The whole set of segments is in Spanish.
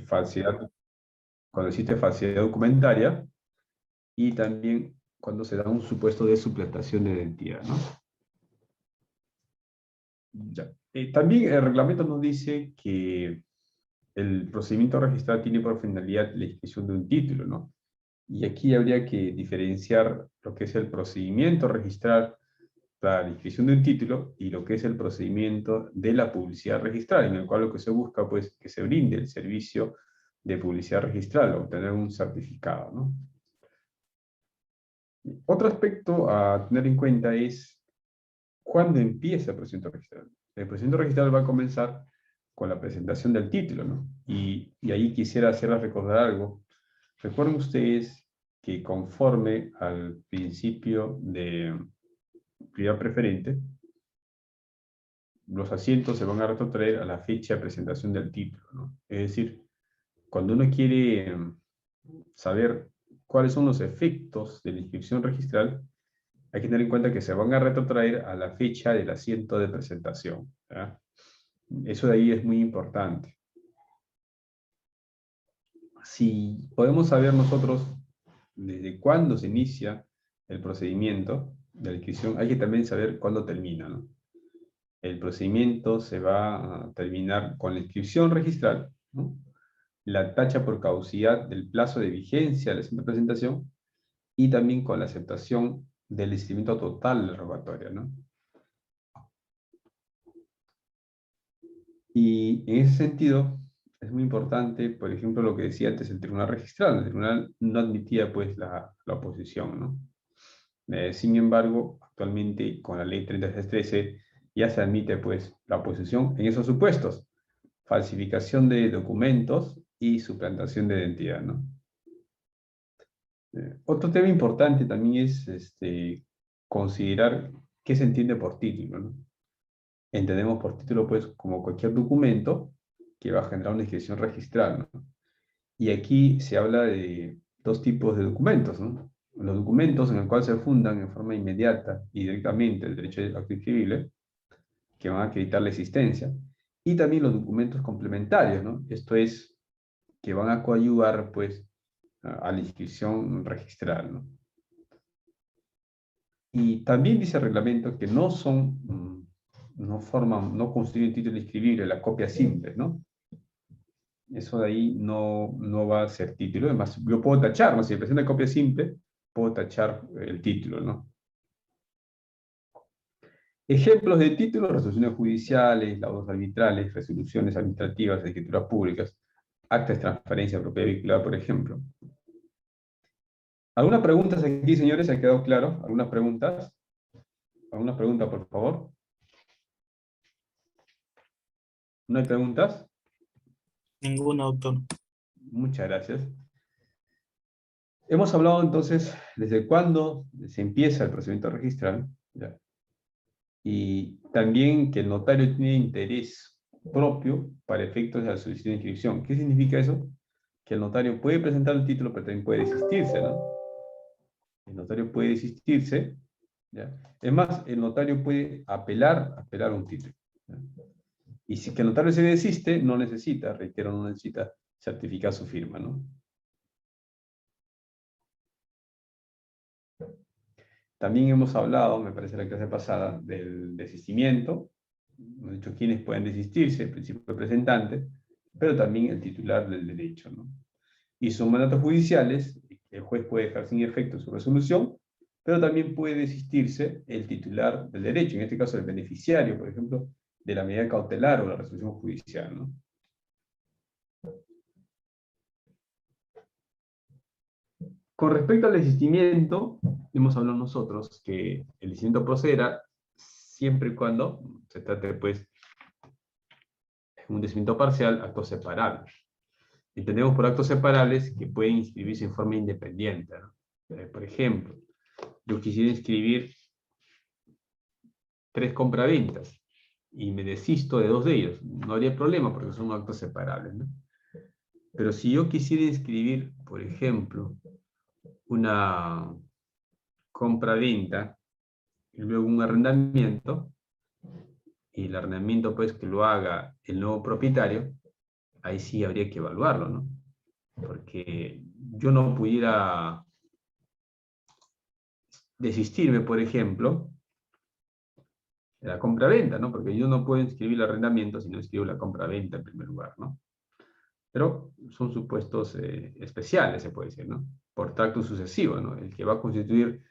falsedad, cuando existe falsedad documentaria y también cuando se da un supuesto de suplantación de identidad, ¿no? Ya. También el reglamento nos dice que el procedimiento registral tiene por finalidad la inscripción de un título, ¿no? Y aquí habría que diferenciar lo que es el procedimiento registral para la inscripción de un título y lo que es el procedimiento de la publicidad registral, en el cual lo que se busca, pues, que se brinde el servicio de publicidad registral, obtener un certificado, ¿no? Otro aspecto a tener en cuenta es cuándo empieza el procedimiento registral. El procedimiento registral va a comenzar con la presentación del título, ¿no? Y ahí quisiera hacerles recordar algo. Recuerden ustedes que conforme al principio de prioridad preferente, los asientos se van a retrotraer a la fecha de presentación del título, ¿no? Es decir, cuando uno quiere saber cuáles son los efectos de la inscripción registral, hay que tener en cuenta que se van a retrotraer a la fecha del asiento de presentación, ¿ya? Eso de ahí es muy importante. Si podemos saber nosotros desde cuándo se inicia el procedimiento de la inscripción, hay que también saber cuándo termina, ¿no? El procedimiento se va a terminar con la inscripción registral, ¿no? La tacha por caducidad del plazo de vigencia de la presentación y también con la aceptación del desistimiento total de la rogatoria, ¿no? Y en ese sentido, es muy importante, por ejemplo, lo que decía antes el tribunal registral. El tribunal no admitía, pues, la oposición, ¿no? Sin embargo, actualmente, con la ley 3613, ya se admite, pues, la oposición en esos supuestos. Falsificación de documentos y suplantación de identidad, ¿no? Otro tema importante también es considerar qué se entiende por título, ¿no? Entendemos por título, pues, como cualquier documento que va a generar una inscripción registral, ¿no? Y aquí se habla de dos tipos de documentos, ¿no? Los documentos en el cual se fundan en forma inmediata y directamente el derecho de acto inscribible, que van a acreditar la existencia, y también los documentos complementarios, ¿no? Esto es, que van a coadyuvar, pues, a la inscripción registral, ¿no? Y también dice el reglamento que no son, no constituyen título inscribible, la copia simple, ¿no? Eso de ahí no va a ser título. Además, yo puedo tachar, ¿no? Si me presenta copia simple, puedo tachar el título, ¿no? Ejemplos de títulos: resoluciones judiciales, laudos arbitrales, resoluciones administrativas, escrituras públicas, actas de transferencia de propiedad vehicular, por ejemplo. ¿Algunas preguntas aquí, señores? ¿Ha quedado claro? ¿Algunas preguntas? ¿Alguna pregunta, por favor? ¿No hay preguntas? Ninguna, doctor. Muchas gracias. Hemos hablado entonces desde cuándo se empieza el procedimiento registral, ¿ya? Y también que el notario tiene interés propio para efectos de la solicitud de inscripción. ¿Qué significa eso? Que el notario puede presentar el título, pero también puede desistirse, ¿no? El notario puede desistirse, ¿ya? Es más, el notario puede apelar a un título, ¿ya? Y si que el notario se desiste, no necesita, reitero, no necesita certificar su firma, ¿no? También hemos hablado, me parece la clase pasada, del desistimiento. Hemos dicho quiénes pueden desistirse, el principio presentante, pero también el titular del derecho, ¿no? Y son mandatos judiciales, el juez puede dejar sin efecto su resolución, pero también puede desistirse el titular del derecho, en este caso el beneficiario, por ejemplo, de la medida cautelar o la resolución judicial, ¿no? Con respecto al desistimiento, hemos hablado nosotros que el desistimiento procederá siempre y cuando se trate, pues, de un desistimiento parcial, actos separables. Entendemos por actos separables que pueden inscribirse en forma independiente, ¿no? Por ejemplo, yo quisiera inscribir 3 compraventas y me desisto de 2 de ellos. No habría problema porque son actos separables, ¿no? Pero si yo quisiera inscribir, por ejemplo, una compraventa y luego un arrendamiento, y el arrendamiento, pues, que lo haga el nuevo propietario, ahí sí habría que evaluarlo, ¿no? Porque yo no pudiera desistirme, por ejemplo, de la compra-venta, ¿no? Porque yo no puedo inscribir el arrendamiento si no inscribo la compra-venta en primer lugar, ¿no? Pero son supuestos especiales, se puede decir, ¿no? Por tracto sucesivo, ¿no? El que va a constituir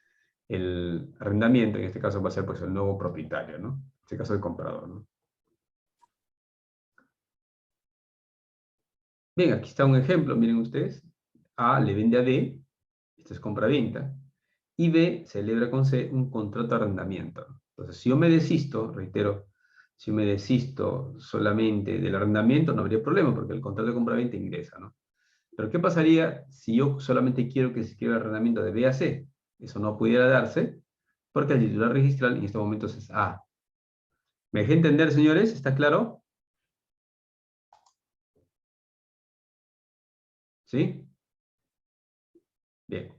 el arrendamiento, en este caso va a ser pues el nuevo propietario, ¿no? En este caso el comprador, ¿no? Bien, aquí está un ejemplo, miren ustedes. A le vende a B, esto es compra-venta, y B celebra con C un contrato de arrendamiento. Entonces, si yo me desisto, reitero, si yo me desisto solamente del arrendamiento, no habría problema, porque el contrato de compra-venta ingresa, ¿no? Pero ¿qué pasaría si yo solamente quiero que se escriba el arrendamiento de B a C? Eso no pudiera darse, porque el titular registral en este momento es A. ¿Me dejé entender, señores? ¿Está claro? ¿Sí? Bien.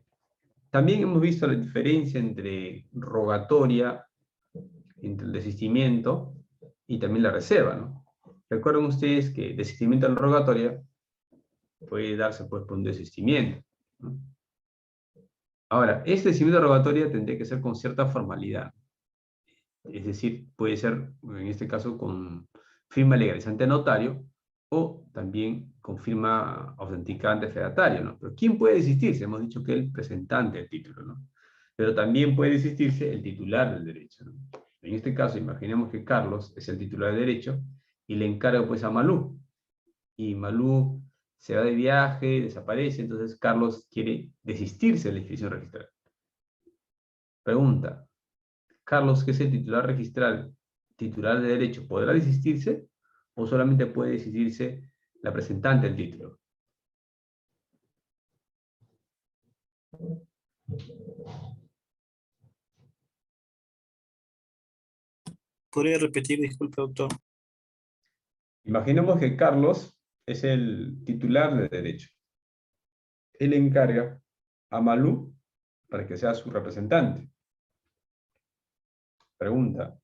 También hemos visto la diferencia entre rogatoria, entre el desistimiento y también la reserva, ¿no? Recuerden ustedes que desistimiento de la rogatoria puede darse pues, por un desistimiento, ¿no? Ahora, este desistimiento de rogatoria tendría que ser con cierta formalidad. Es decir, puede ser, en este caso, con firma legalizante notario o también con firma autenticante fedatario, ¿no? Pero ¿quién puede desistirse? Hemos dicho que el presentante del título, ¿no? Pero también puede desistirse el titular del derecho, ¿no? En este caso, imaginemos que Carlos es el titular del derecho y le encarga pues a Malú. Y Malú se va de viaje, desaparece, entonces Carlos quiere desistirse de la inscripción registral. Pregunta, Carlos, que es el titular registral, titular de derecho, ¿podrá desistirse o solamente puede desistirse la presentante del título? ¿Podría repetir? Disculpe, doctor. Imaginemos que Carlos es el titular de derecho. Él encarga a Malú para que sea su representante. Pregunta,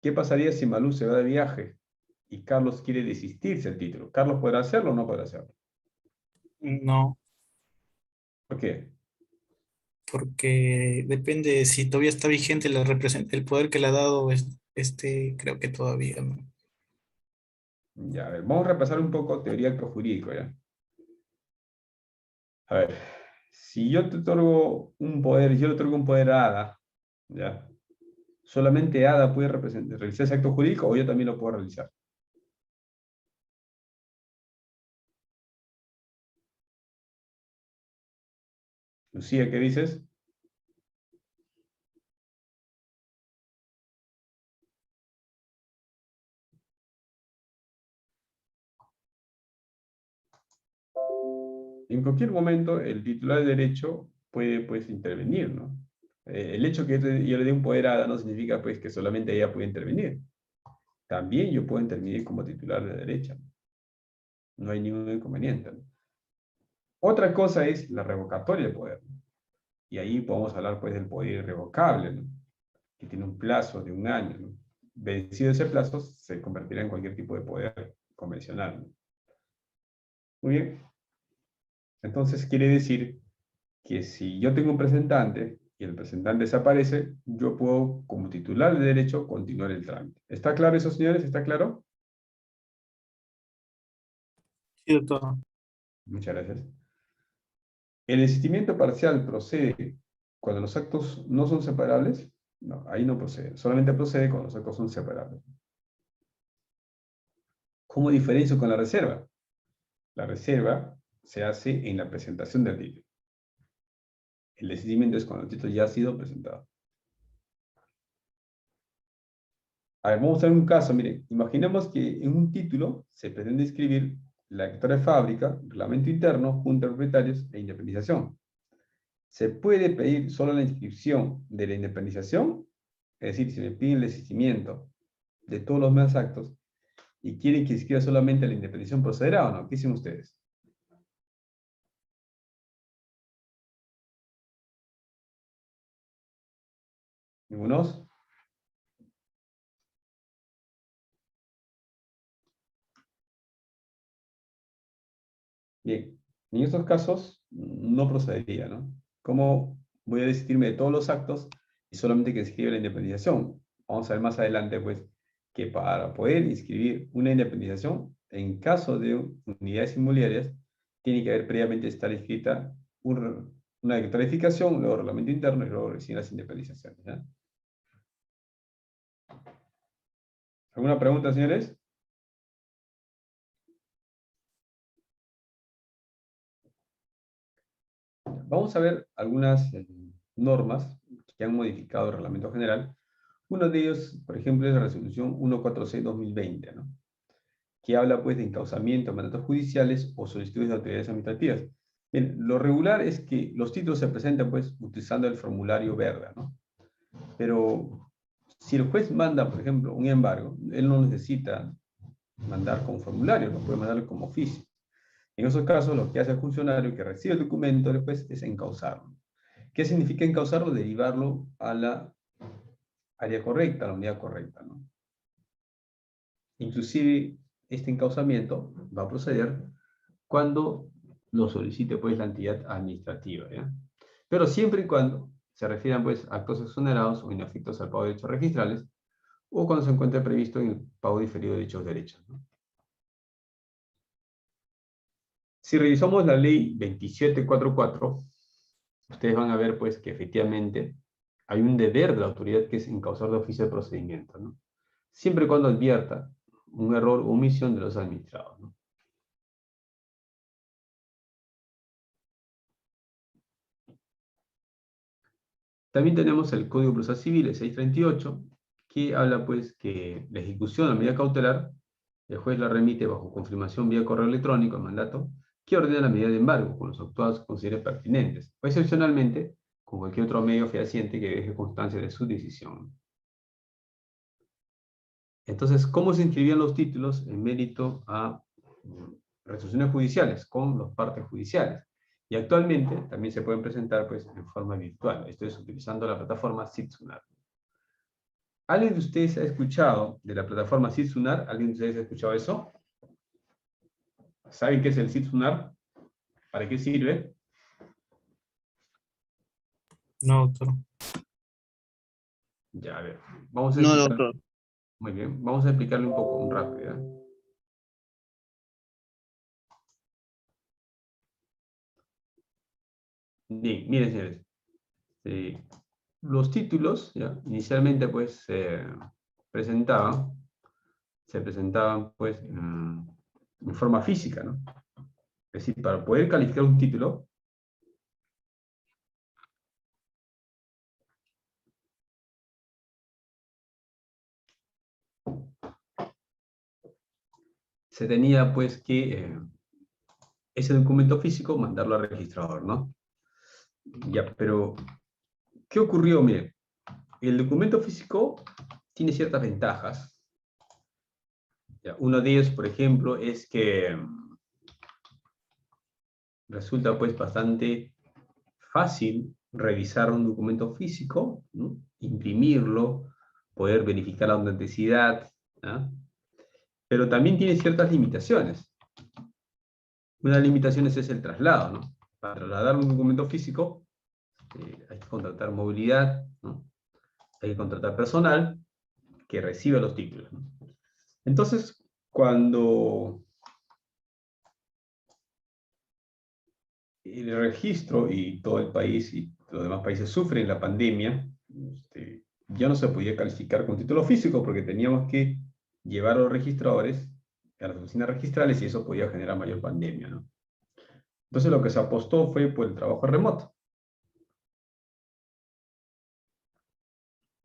¿qué pasaría si Malú se va de viaje y Carlos quiere desistirse del título? ¿Carlos podrá hacerlo o no podrá hacerlo? No, ¿Por qué? porque depende si todavía está vigente el poder que le ha dado creo que todavía no. Ya, a ver, vamos a repasar un poco teoría acto jurídico, ¿ya? A ver, si yo te otorgo un poder, yo le otorgo un poder a Ada, ¿ya? ¿Solamente Ada puede realizar ese acto jurídico o yo también lo puedo realizar? Lucía, ¿qué dices? En cualquier momento, el titular de derecho puede, pues, intervenir, ¿no? El hecho que yo le dé un poder a Ada no significa, pues, que solamente ella puede intervenir. También yo puedo intervenir como titular de derecha. No hay ningún inconveniente, ¿no? Otra cosa es la revocatoria de poder, ¿no? Y ahí podemos hablar, pues, del poder irrevocable, ¿no? Que tiene un plazo de un año, ¿no? Vencido ese plazo, se convertirá en cualquier tipo de poder convencional, ¿no? Muy bien. Entonces quiere decir que si yo tengo un presentante y el presentante desaparece, yo puedo, como titular de derecho, continuar el trámite. ¿Está claro eso, señores? ¿Está claro? Sí, doctor. Muchas gracias. ¿El desistimiento parcial procede cuando los actos no son separables? No, ahí no procede. Solamente procede cuando los actos son separables. ¿Cómo diferencio con la reserva? La reserva se hace en la presentación del título. El desistimiento es cuando el título ya ha sido presentado. A ver, vamos a ver un caso. Mire, imaginemos que en un título se pretende inscribir la hectárea de fábrica, reglamento interno, junta de propietarios e independización. ¿Se puede pedir solo la inscripción de la independización? Es decir, si me piden el desistimiento de todos los demás actos y quieren que inscriba solamente la independización, ¿procederá o no? ¿Qué dicen ustedes? ¿Ninguno? Bien, en estos casos no procedería, ¿no? ¿Cómo voy a desistirme de todos los actos y solamente que inscribe la independización? Vamos a ver más adelante, pues, que para poder inscribir una independización, en caso de unidades inmobiliarias, tiene que haber previamente estar inscrita una declaración, luego reglamento interno y luego recién las independizaciones, ¿ya? ¿Alguna pregunta, señores? Vamos a ver algunas normas que han modificado el reglamento general. Uno de ellos, por ejemplo, es la resolución 146/2020, ¿no? Que habla pues de encauzamiento de mandatos judiciales o solicitudes de autoridades administrativas. Bien, lo regular es que los títulos se presentan pues utilizando el formulario verde, ¿no? Pero si el juez manda, por ejemplo, un embargo, él no necesita mandar con formulario, lo puede mandar como oficio. En esos casos, lo que hace el funcionario que recibe el documento después es encauzarlo. ¿Qué significa encauzarlo? Derivarlo a la área correcta, a la unidad correcta, ¿no? Inclusive, este encauzamiento va a proceder cuando lo solicite pues la entidad administrativa, ¿ya? Pero siempre y cuando se refieran pues a actos exonerados o inafectos al pago de derechos registrales o cuando se encuentre previsto en el pago diferido de dichos derechos, ¿no? Si revisamos la ley 2744, ustedes van a ver pues que efectivamente hay un deber de la autoridad que es encauzar de oficio el procedimiento, ¿no? Siempre y cuando advierta un error o omisión de los administrados, ¿no? También tenemos el Código Procesal Civil, el 638, que habla pues que la ejecución de la medida cautelar, el juez la remite bajo confirmación vía correo electrónico al mandato, que ordena la medida de embargo con los actuados que considere pertinentes, o excepcionalmente con cualquier otro medio fehaciente que deje constancia de su decisión. Entonces, ¿cómo se inscribían los títulos en mérito a resoluciones judiciales con los partes judiciales? Y actualmente también se pueden presentar pues, en forma virtual, esto es utilizando la plataforma Sitsunar. ¿Alguien de ustedes ha escuchado de la plataforma Sitsunar? ¿Alguien de ustedes ha escuchado eso? ¿Saben qué es el Sitsunar? ¿Para qué sirve? No, doctor. Ya, a ver, vamos a No, explicar. doctor. Muy bien, vamos a explicarle un poco, un rápido, ¿ya? Bien, miren, señores. Los títulos, ¿ya? Inicialmente, pues, se presentaban, pues, en forma física, ¿no? Es decir, para poder calificar un título, se tenía, pues, que ese documento físico mandarlo al registrador, ¿no? Ya, pero, ¿qué ocurrió? Mire, el documento físico tiene ciertas ventajas. Ya, uno de ellos, por ejemplo, es que resulta, pues, bastante fácil revisar un documento físico, ¿no? Imprimirlo, poder verificar la autenticidad, ¿no? Pero también tiene ciertas limitaciones. Una de las limitaciones es el traslado, ¿no? Para trasladar un documento físico hay que contratar movilidad, ¿no? Hay que contratar personal que reciba los títulos, ¿no? Entonces, cuando el registro y todo el país y los demás países sufren la pandemia, ya no se podía calificar con título físico porque teníamos que llevar a los registradores a las oficinas registrales y eso podía generar mayor pandemia, ¿no? Entonces lo que se apostó fue por el trabajo remoto.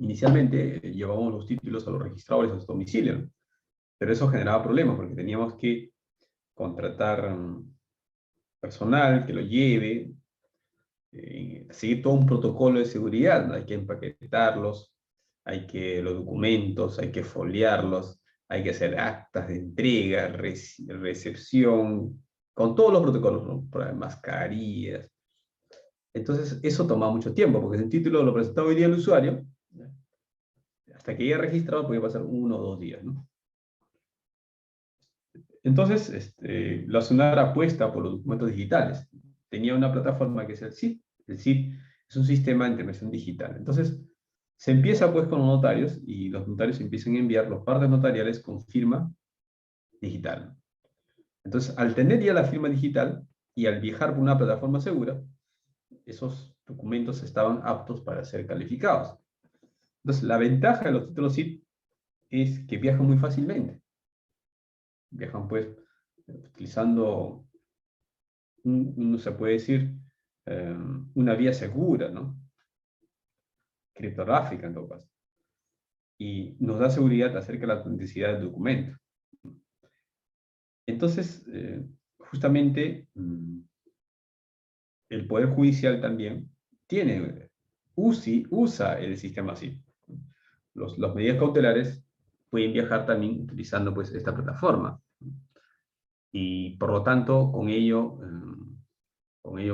Inicialmente llevábamos los títulos a los registradores a su domicilio, ¿no? Pero eso generaba problemas porque teníamos que contratar personal que lo lleve, seguir todo un protocolo de seguridad, ¿no? Hay que empaquetarlos, hay que los documentos, hay que foliarlos, hay que hacer actas de entrega, recepción, con todos los protocolos, ¿no? Mascarillas. Entonces, eso toma mucho tiempo, porque si el título lo presentaba hoy día el usuario, hasta que llegue registrado puede pasar 1 o 2 días, ¿no? Entonces, la SUNAR apuesta por los documentos digitales. Tenía una plataforma que es el CID. El CID es un sistema de intervención digital. Entonces, se empieza pues con los notarios y los notarios empiezan a enviar los partes notariales con firma digital. Entonces, al tener ya la firma digital y al viajar por una plataforma segura, esos documentos estaban aptos para ser calificados. Entonces, la ventaja de los títulos CID es que viajan muy fácilmente. Viajan pues utilizando, se puede decir, una vía segura, ¿no? Criptográfica en todo caso. Y nos da seguridad acerca de la autenticidad del documento. Entonces, justamente, el Poder Judicial también usa el sistema así. Las medidas cautelares pueden viajar también utilizando pues, esta plataforma. Y por lo tanto, con ello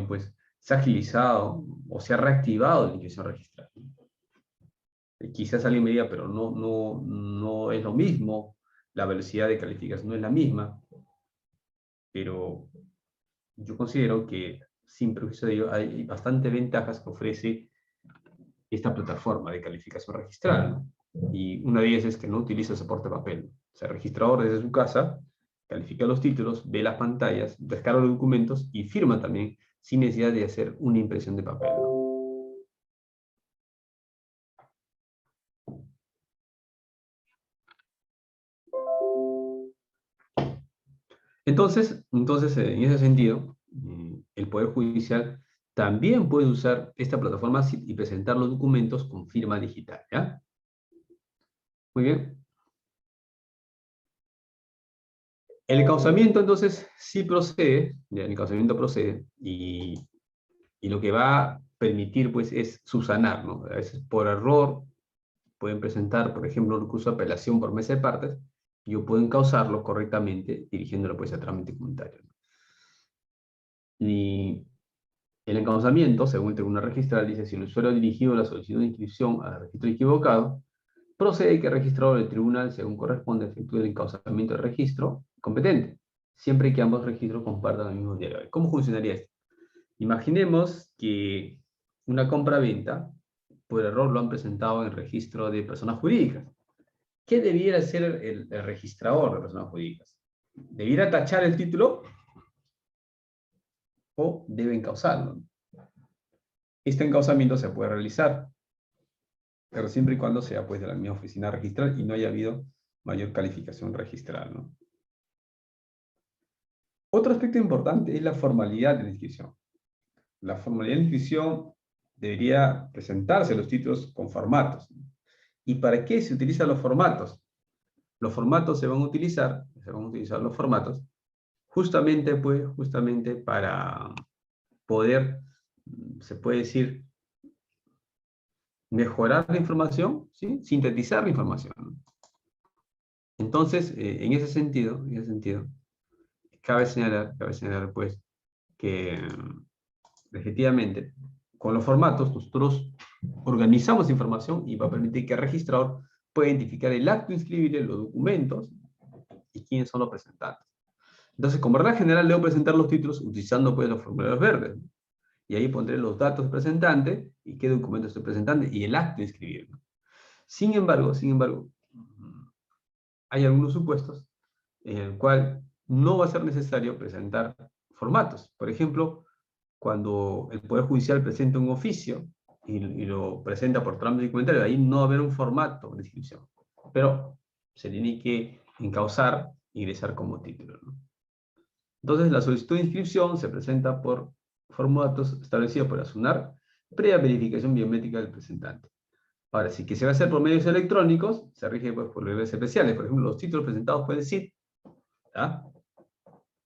pues, se ha agilizado o se ha reactivado la inscripción registral. Quizás alguien me diga, pero no es lo mismo, la velocidad de calificación no es la misma, pero yo considero que, sin perjuicio de ello, hay bastantes ventajas que ofrece esta plataforma de calificación registral, ¿no? Y una de ellas es que no utiliza soporte de papel. O sea, el registrador desde su casa califica los títulos, ve las pantallas, descarga los documentos y firma también sin necesidad de hacer una impresión de papel, ¿no? Entonces, en ese sentido, el Poder Judicial también puede usar esta plataforma y presentar los documentos con firma digital, ¿ya? Muy bien. El encauzamiento, entonces, sí procede, ya, el encauzamiento procede, y lo que va a permitir, pues, es subsanar, ¿no? A veces por error pueden presentar, por ejemplo, un recurso de apelación por mesa de partes, y yo puedo encauzarlo correctamente dirigiéndolo, pues, a trámite comunitario, ¿no? Y el encauzamiento, según el Tribunal Registral, dice: si el usuario ha dirigido la solicitud de inscripción al registro equivocado, procede que el registrador del tribunal, según corresponde, efectúe el encauzamiento del registro competente, siempre que ambos registros compartan el mismo diario. ¿Cómo funcionaría esto? Imaginemos que una compra-venta, por error, lo han presentado en el registro de personas jurídicas. ¿Qué debiera hacer el registrador de personas jurídicas? ¿Debiera tachar el título o debe encauzarlo? Este encauzamiento se puede realizar, pero siempre y cuando sea pues, de la misma oficina registral y no haya habido mayor calificación registral, ¿no? Otro aspecto importante es la formalidad de la inscripción. La formalidad de la inscripción debería presentarse los títulos con formatos. ¿Y para qué se utilizan los formatos? Los formatos se van a utilizar los formatos justamente, pues, justamente para poder, se puede decir, mejorar la información, ¿sí? Sintetizar la información, ¿no? Entonces, en ese sentido, cabe señalar, pues, que efectivamente, con los formatos, nosotros organizamos información y va a permitir que el registrador pueda identificar el acto inscribible, los documentos y quiénes son los presentantes. Entonces, como regla general, debo presentar los títulos utilizando pues, los formularios verdes, ¿no? Y ahí pondré los datos del presentante y qué documento es el presentante y el acto de inscribir, ¿no? Sin embargo, hay algunos supuestos en el cual no va a ser necesario presentar formatos. Por ejemplo, cuando el Poder Judicial presenta un oficio y lo presenta por trámite documentario, ahí no va a haber un formato de inscripción, pero se tiene que encauzar e ingresar como título, ¿no? Entonces, la solicitud de inscripción se presenta por formatos establecidos por la SUNAR, previa verificación biométrica del presentante. Ahora, si que se va a hacer por medios electrónicos, se rige pues, por reglas especiales. Por ejemplo, los títulos presentados por el CID, ¿ya?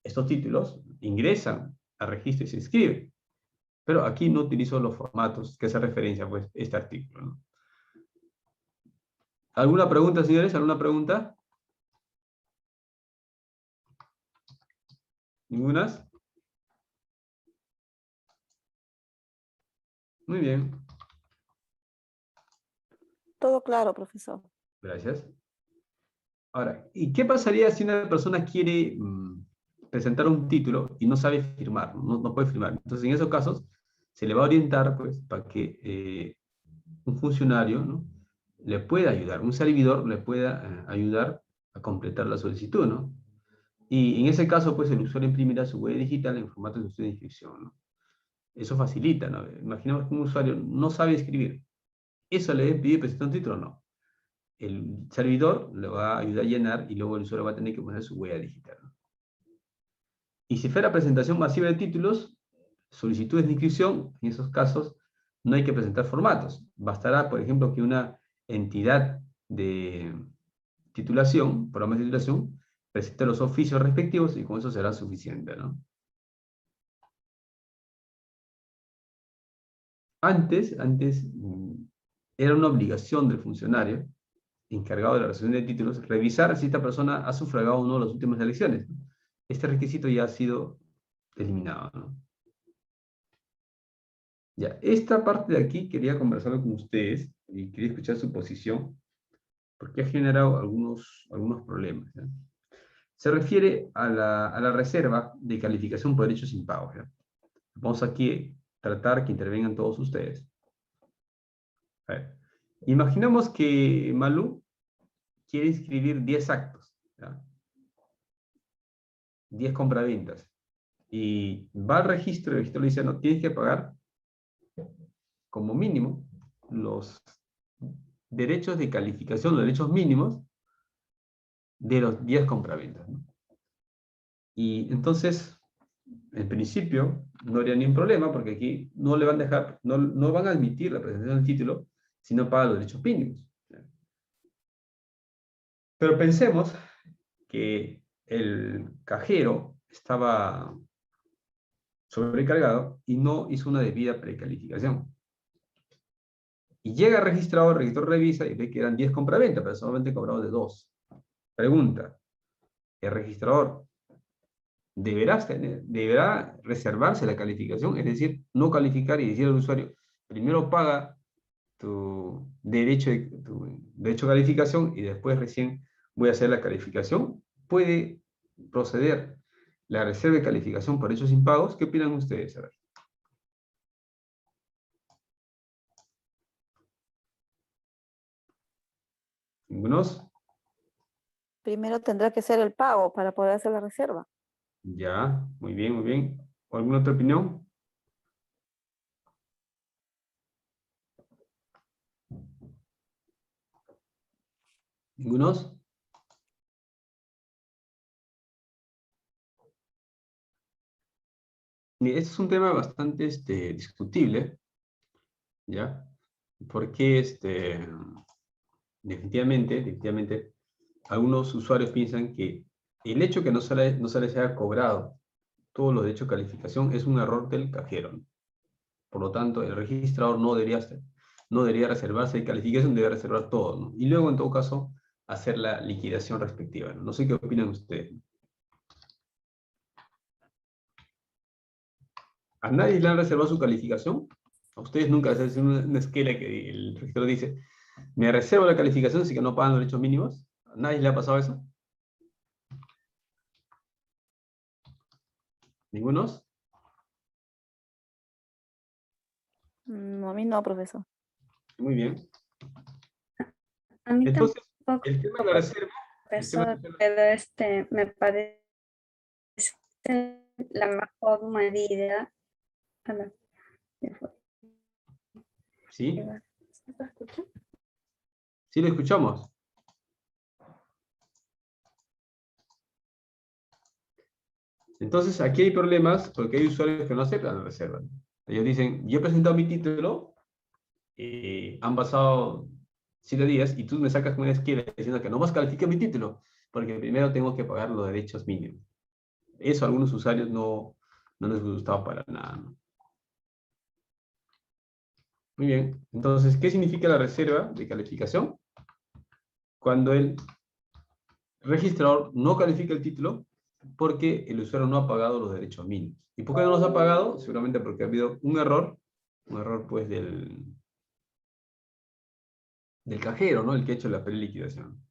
Estos títulos ingresan al registro y se inscriben. Pero aquí no utilizo los formatos que hace referencia pues, este artículo, ¿no? ¿Alguna pregunta, señores? ¿Alguna pregunta? ¿Ninguna? Muy bien, Todo claro, profesor. gracias. Ahora, ¿y qué pasaría si una persona quiere presentar un título y no sabe firmar, no puede firmar? Entonces, en esos casos, se le va a orientar, pues, para que un funcionario, ¿no? le pueda ayudar, un servidor le pueda ayudar a completar la solicitud, ¿no? Y en ese caso, pues, el usuario imprimirá su huella digital en formato de solicitud de inscripción, ¿no? Eso facilita, ¿no? Imaginemos que un usuario no sabe escribir. ¿Eso le debe pedir presentar un título? No. El servidor le va a ayudar a llenar y luego el usuario va a tener que poner su huella digital, ¿no? Y si fuera presentación masiva de títulos, solicitudes de inscripción, en esos casos no hay que presentar formatos. Bastará, por ejemplo, que una entidad de titulación, programa de titulación, presente los oficios respectivos y con eso será suficiente, ¿no? Antes era una obligación del funcionario encargado de la recepción de títulos revisar si esta persona ha sufragado o no las últimas elecciones, ¿no? Este requisito ya ha sido eliminado, ¿no? Ya, esta parte de aquí quería conversarlo con ustedes y quería escuchar su posición porque ha generado algunos problemas, ¿ya? Se refiere a la reserva de calificación por derechos impagos, ¿ya? Vamos aquí a tratar que intervengan todos ustedes. A ver, imaginemos que Malú quiere inscribir 10 actos, ¿ya? 10 compraventas. Y va al registro, el registro le dice, no, tienes que pagar como mínimo los derechos de calificación, los derechos mínimos de los 10 compraventas, ¿no? Y entonces, en principio, no habría ningún problema porque aquí no le van a dejar, no van a admitir la presentación del título si no paga los derechos mínimos. Pero pensemos que el cajero estaba sobrecargado y no hizo una debida precalificación. Y llega el registrador revisa y ve que eran 10 compraventas, pero solamente cobrado de 2. Pregunta, ¿el registrador deberá reservarse la calificación? Es decir, no calificar y decir al usuario, primero paga tu derecho a calificación y después recién voy a hacer la calificación. ¿Puede proceder la reserva de calificación por hechos impagos? ¿Qué opinan ustedes? A ver. ¿Algunos? Primero tendrá que ser el pago para poder hacer la reserva. Ya, muy bien, muy bien. ¿Alguna otra opinión? ¿Ningunos? Mire, este es un tema bastante discutible, ¿ya? Porque definitivamente, algunos usuarios piensan que el hecho que no se les haya cobrado todos los derechos de calificación es un error del cajero, ¿no? Por lo tanto, el registrador no debería reservarse de calificación, debe reservar todo, ¿no? Y luego, en todo caso, hacer la liquidación respectiva, ¿no? No sé qué opinan ustedes. ¿A nadie le han reservado su calificación? ¿A ustedes nunca se hacen una esquela que el registrador dice, me reservo la calificación si que no pagan los derechos mínimos? ¿A nadie le ha pasado eso? ¿Ninguno? No, a mí no, profesor. Muy bien. A mí Entonces, tampoco, el tema de la reserva, profesor, pero me parece la mejor medida. Hola, ya fue. ¿sí? ¿Se escucha? Sí, lo escuchamos. Entonces, aquí hay problemas porque hay usuarios que no aceptan la reserva. Ellos dicen, yo he presentado mi título, han pasado 7 días y tú me sacas con una esquela diciendo que no vas a calificar mi título porque primero tengo que pagar los derechos mínimos. Eso a algunos usuarios no les gustaba para nada, ¿no? Muy bien. Entonces, ¿qué significa la reserva de calificación? Cuando el registrador no califica el título porque el usuario no ha pagado los derechos mínimos. ¿Y por qué no los ha pagado? Seguramente porque ha habido un error pues del cajero, ¿no? El que ha hecho la preliquidación.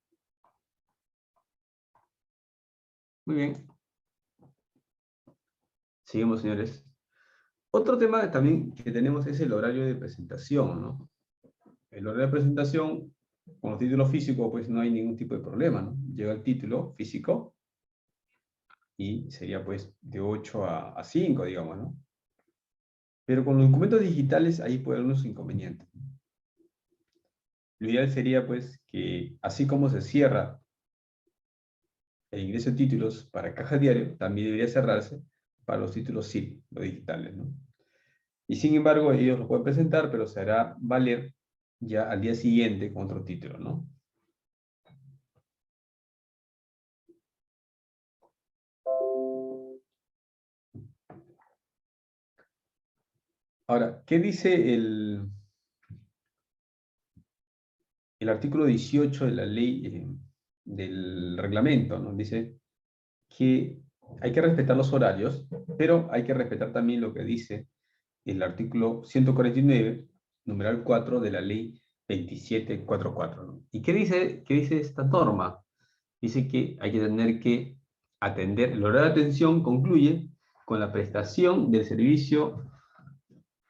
Muy bien. Seguimos, señores. Otro tema también que tenemos es el horario de presentación, ¿no? El horario de presentación, con los títulos físicos, pues no hay ningún tipo de problema, ¿no? Llega el título físico y sería pues de 8 a 5, digamos, ¿no? Pero con los documentos digitales ahí puede haber unos inconvenientes. Lo ideal sería pues que así como se cierra el ingreso de títulos para caja diario, también debería cerrarse para los títulos SIP, los digitales, ¿no? Y sin embargo, ellos lo pueden presentar, pero se hará valer ya al día siguiente con otro título, ¿no? Ahora, ¿qué dice el artículo 18 de la ley del reglamento, ¿no? Dice que hay que respetar los horarios, pero hay que respetar también lo que dice el artículo 149, numeral 4 de la ley 2744, ¿no? ¿Y qué dice esta norma? Dice que hay que tener que atender, el horario de atención concluye con la prestación del servicio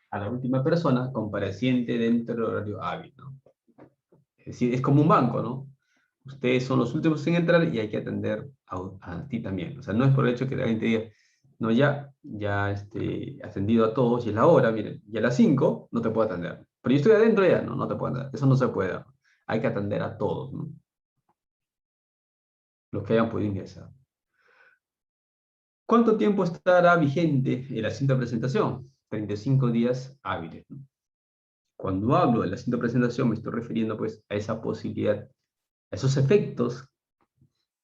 a la última persona compareciente dentro del horario hábil, ¿no? Es decir, es como un banco, ¿no? Ustedes son los últimos en entrar y hay que atender a ti también. O sea, no es por el hecho que alguien te diga, no, ya atendido a todos y es la hora, miren, y a las 5 no te puedo atender. Pero yo estoy adentro ya, no, no te puedo atender. Eso no se puede dar. Hay que atender a todos, ¿no? Los que hayan podido ingresar. ¿Cuánto tiempo estará vigente el asiento de presentación? 35 días hábiles, ¿no? Cuando hablo del asiento de presentación me estoy refiriendo pues a esa posibilidad, a esos efectos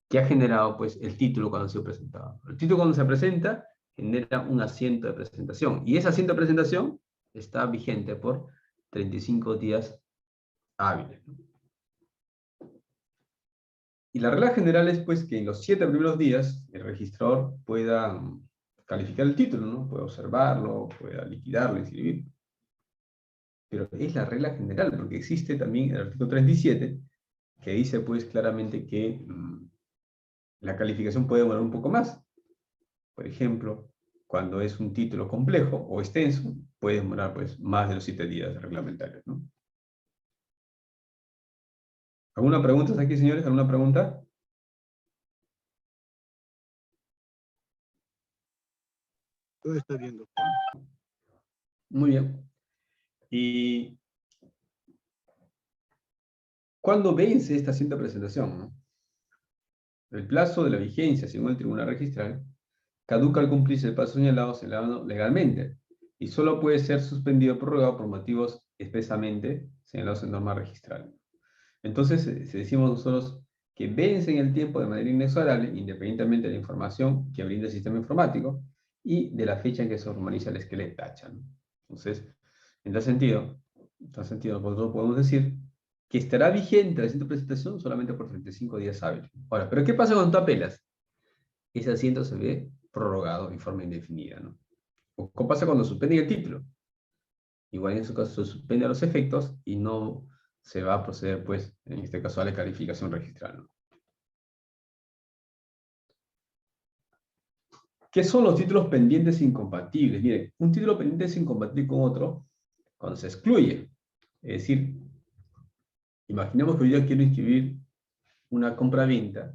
que ha generado pues el título cuando ha sido presentado. El título cuando se presenta genera un asiento de presentación y ese asiento de presentación está vigente por 35 días hábiles, ¿no? Y la regla general es pues que en los 7 primeros días el registrador pueda calificar el título, ¿no? Pueda observarlo, pueda liquidarlo, inscribirlo. Pero es la regla general, porque existe también el artículo 37, que dice pues claramente que la calificación puede demorar un poco más. Por ejemplo, cuando es un título complejo o extenso, puede demorar pues más de los 7 días reglamentarios, ¿no? ¿Alguna pregunta aquí, señores? ¿Alguna pregunta? Todo está bien, doctor. Muy bien. ¿Y cuándo vence esta cinta de presentación, no? El plazo de la vigencia, según el Tribunal Registral, caduca al cumplirse el plazo señalado legalmente y solo puede ser suspendido o prorrogado por motivos expresamente señalados en norma registral. Entonces, si decimos nosotros que vence en el tiempo de manera inexorable, independientemente de la información que brinda el sistema informático y de la fecha en que se formaliza el esqueleto tacha, ¿no? Entonces, en tal sentido, nosotros podemos decir que estará vigente la siguiente presentación solamente por 35 días hábiles. Ahora, ¿pero qué pasa cuando tú apelas? Ese asiento se ve prorrogado en forma indefinida, ¿no? ¿O qué pasa cuando suspenden el título? Igual en ese caso se suspende los efectos y no se va a proceder, pues, en este caso a la calificación registral, ¿no? ¿Qué son los títulos pendientes e incompatibles? Miren, un título pendiente es incompatible con otro cuando se excluye. Es decir, imaginemos que hoy día quiero inscribir una compra-venta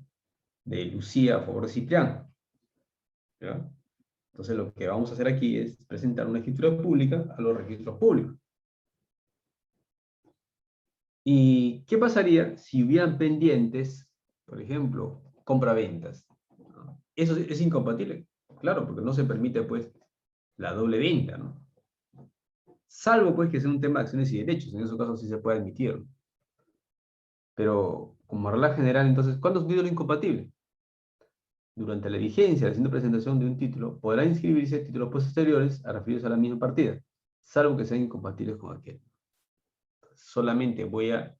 de Lucía a favor de Cipriano, ¿ya? Entonces lo que vamos a hacer aquí es presentar una escritura pública a los registros públicos. ¿Y qué pasaría si hubieran pendientes, por ejemplo, compraventas? ¿No? Eso es incompatible, claro, porque no se permite, pues, la doble venta, ¿no? Salvo, pues, que sea un tema de acciones y derechos, en esos casos sí se puede admitir. Pero, como regla general, entonces, ¿cuándo es un título incompatible? Durante la vigencia, haciendo presentación de un título, podrá inscribirse títulos posteriores a referidos a la misma partida, salvo que sean incompatibles con aquel. Solamente voy a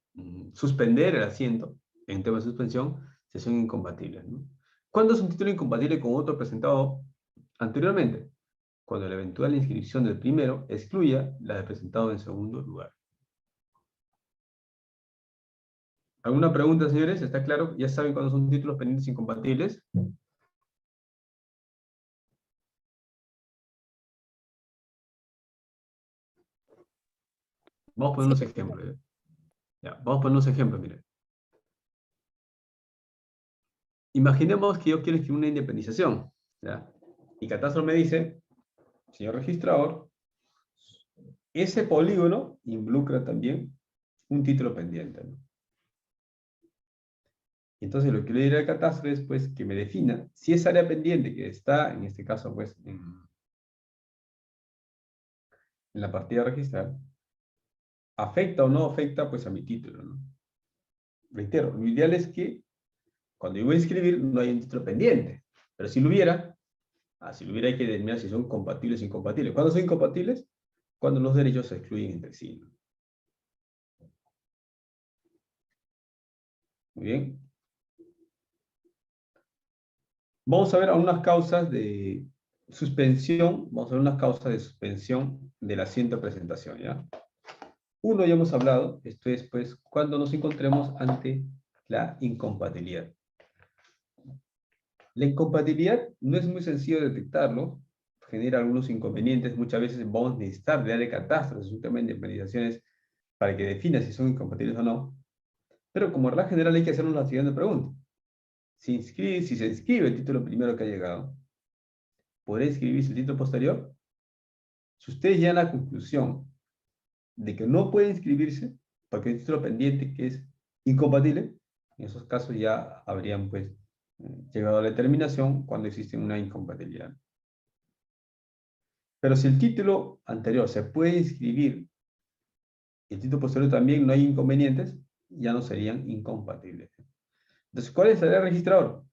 suspender el asiento en tema de suspensión si son incompatibles, ¿no? ¿Cuándo es un título incompatible con otro presentado anteriormente? Cuando la eventual inscripción del primero excluya la del presentado en segundo lugar. ¿Alguna pregunta, señores? ¿Está claro? ¿Ya saben cuándo son títulos pendientes incompatibles? Vamos a poner unos ejemplos. ¿Ya? Ya, vamos a poner unos ejemplos, miren. Imaginemos que yo quiero escribir una independización, ¿ya? Y Catastro me dice, señor registrador, ese polígono involucra también un título pendiente, ¿no? Y entonces lo que le diré al Catastro es, pues, que me defina si esa área pendiente que está, en este caso, pues, en la partida registral, afecta o no afecta, pues, a mi título, ¿no? Reitero, lo ideal es que cuando yo voy a escribir no hay un título pendiente, pero si lo hubiera, si lo hubiera hay que determinar si son compatibles o incompatibles. ¿Cuándo son incompatibles? Cuando los derechos se excluyen entre sí, ¿no? Muy bien. Vamos a ver algunas causas de suspensión, vamos a ver unas causas de suspensión del asiento de presentación, ¿ya? Uno ya hemos hablado, esto es, pues, cuando nos encontremos ante la incompatibilidad. La incompatibilidad no es muy sencillo detectarlo, genera algunos inconvenientes, muchas veces vamos a necesitar de catastro, es un tema de indemnizaciones para que defina si son incompatibles o no, pero como regla general hay que hacernos la siguiente pregunta. Si se inscribe el título primero que ha llegado, ¿podrá inscribirse el título posterior? Si ustedes llegan a la conclusión de que no puede inscribirse, porque hay un título pendiente que es incompatible, en esos casos ya habrían, pues, llegado a la determinación cuando existe una incompatibilidad. Pero si el título anterior se puede inscribir y el título posterior también no hay inconvenientes, ya no serían incompatibles. Entonces, ¿cuál es la tarea del registrador?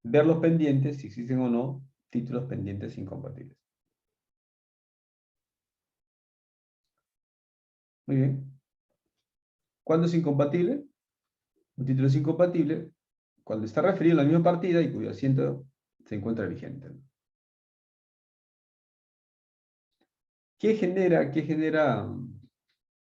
Ver los pendientes, si existen o no títulos pendientes incompatibles. Muy bien. ¿Cuándo es incompatible? Un título es incompatible cuando está referido a la misma partida y cuyo asiento se encuentra vigente. ¿Qué genera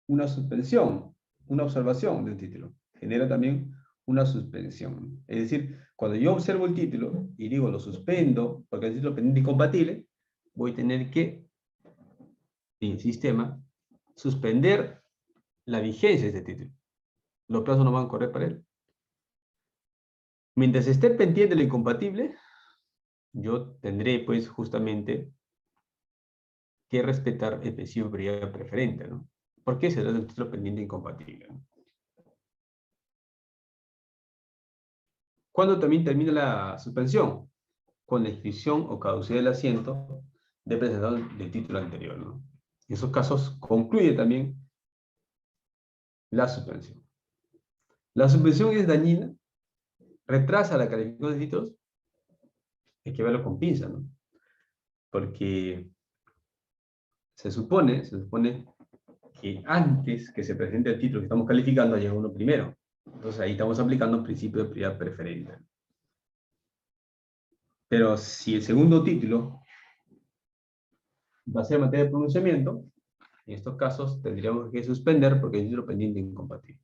una suspensión? Una observación del título. Genera también una suspensión. Es decir, cuando yo observo el título y digo lo suspendo porque el título pendiente incompatible, voy a tener que, en el sistema, suspender la vigencia de este título. Los plazos no van a correr para él. Mientras esté pendiente lo incompatible, yo tendré, pues, justamente que respetar el principio de prioridad preferente, ¿no? ¿Por qué se da el título pendiente incompatible, ¿no? ¿Cuándo también termina la suspensión? Con la inscripción o caducidad del asiento de presentación del título anterior, ¿no? En esos casos concluye también la suspensión. La suspensión es dañina, retrasa la calificación de títulos, hay que verlo con pinza, ¿no? Porque se supone que antes que se presente el título que estamos calificando, llega uno primero. Entonces ahí estamos aplicando un principio de prioridad preferente. Pero si el segundo título va a ser materia de pronunciamiento, en estos casos tendríamos que suspender porque el título pendiente es incompatible.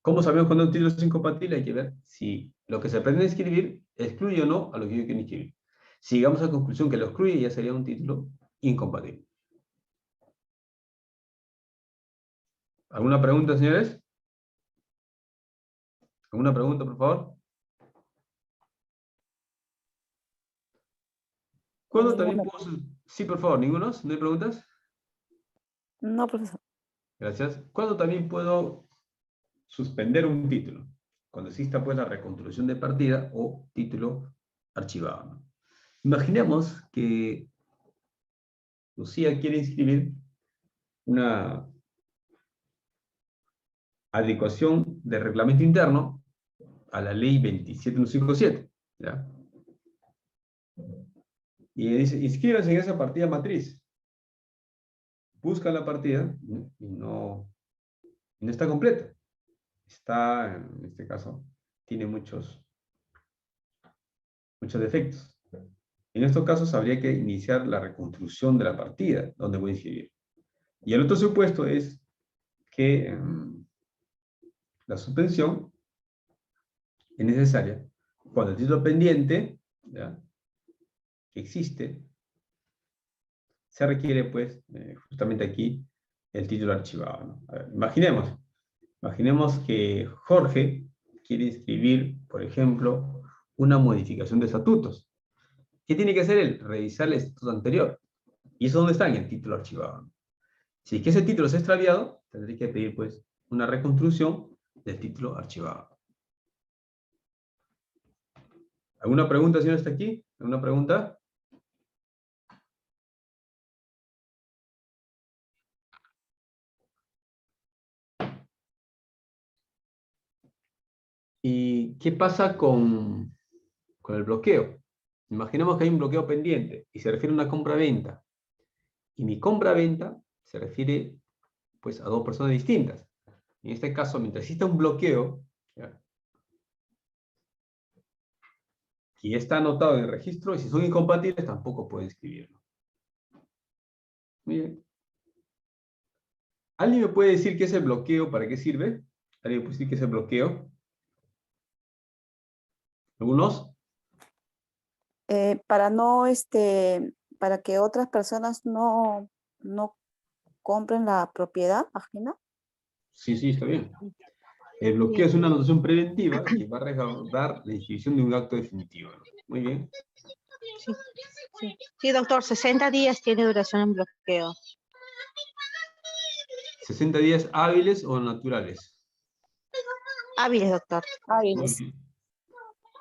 ¿Cómo sabemos cuando un título es incompatible? Hay que ver si lo que se pretende escribir excluye o no a lo que yo quiero escribir. Si llegamos a la conclusión que lo excluye, ya sería un título incompatible. ¿Alguna pregunta, señores? ¿Alguna pregunta, por favor? ¿Cuándo también puedo... Sí, por favor, ¿ninguno? ¿No hay preguntas? No, profesor. Gracias. ¿Cuándo también puedo suspender un título? Cuando exista, pues, la reconstrucción de partida o título archivado, ¿no? Imaginemos que Lucía quiere inscribir una adecuación de reglamento interno a la ley 27157, ¿ya? Y dice, inscríbanse en esa partida matriz. Busca la partida y no está completa. Está, en este caso, tiene muchos defectos. En estos casos habría que iniciar la reconstrucción de la partida donde voy a inscribir. Y el otro supuesto es que la suspensión es necesaria cuando el título pendiente, ¿ya?, que existe, se requiere, pues, justamente aquí, el título archivado, ¿no? A ver, imaginemos que Jorge quiere inscribir, por ejemplo, una modificación de estatutos. ¿Qué tiene que hacer él? Revisar el estatuto anterior. ¿Y eso dónde está? En el título archivado. Si es que ese título se ha extraviado, tendré que pedir, pues, una reconstrucción del título archivado. ¿Alguna pregunta, señor, hasta aquí? ¿Alguna pregunta? ¿Y qué pasa con el bloqueo? Imaginemos que hay un bloqueo pendiente y se refiere a una compra-venta. Y mi compra-venta se refiere, pues, a dos personas distintas. En este caso, mientras exista un bloqueo, ¿ya?, que ya está anotado en el registro, y si son incompatibles, tampoco pueden escribirlo. Muy bien. ¿Alguien me puede decir qué es el bloqueo? ¿Para qué sirve? ¿Alguien me puede decir qué es el bloqueo? ¿Algunos? Para para que otras personas no compren la propiedad ajena. Sí, sí, está bien. El bloqueo es una anotación preventiva que va a resguardar la inscripción de un acto definitivo, ¿no? Muy bien. Sí, sí. Sí, doctor, 60 días tiene duración en bloqueo. 60 días hábiles o naturales. Hábiles, doctor. Muy Hábiles. bien.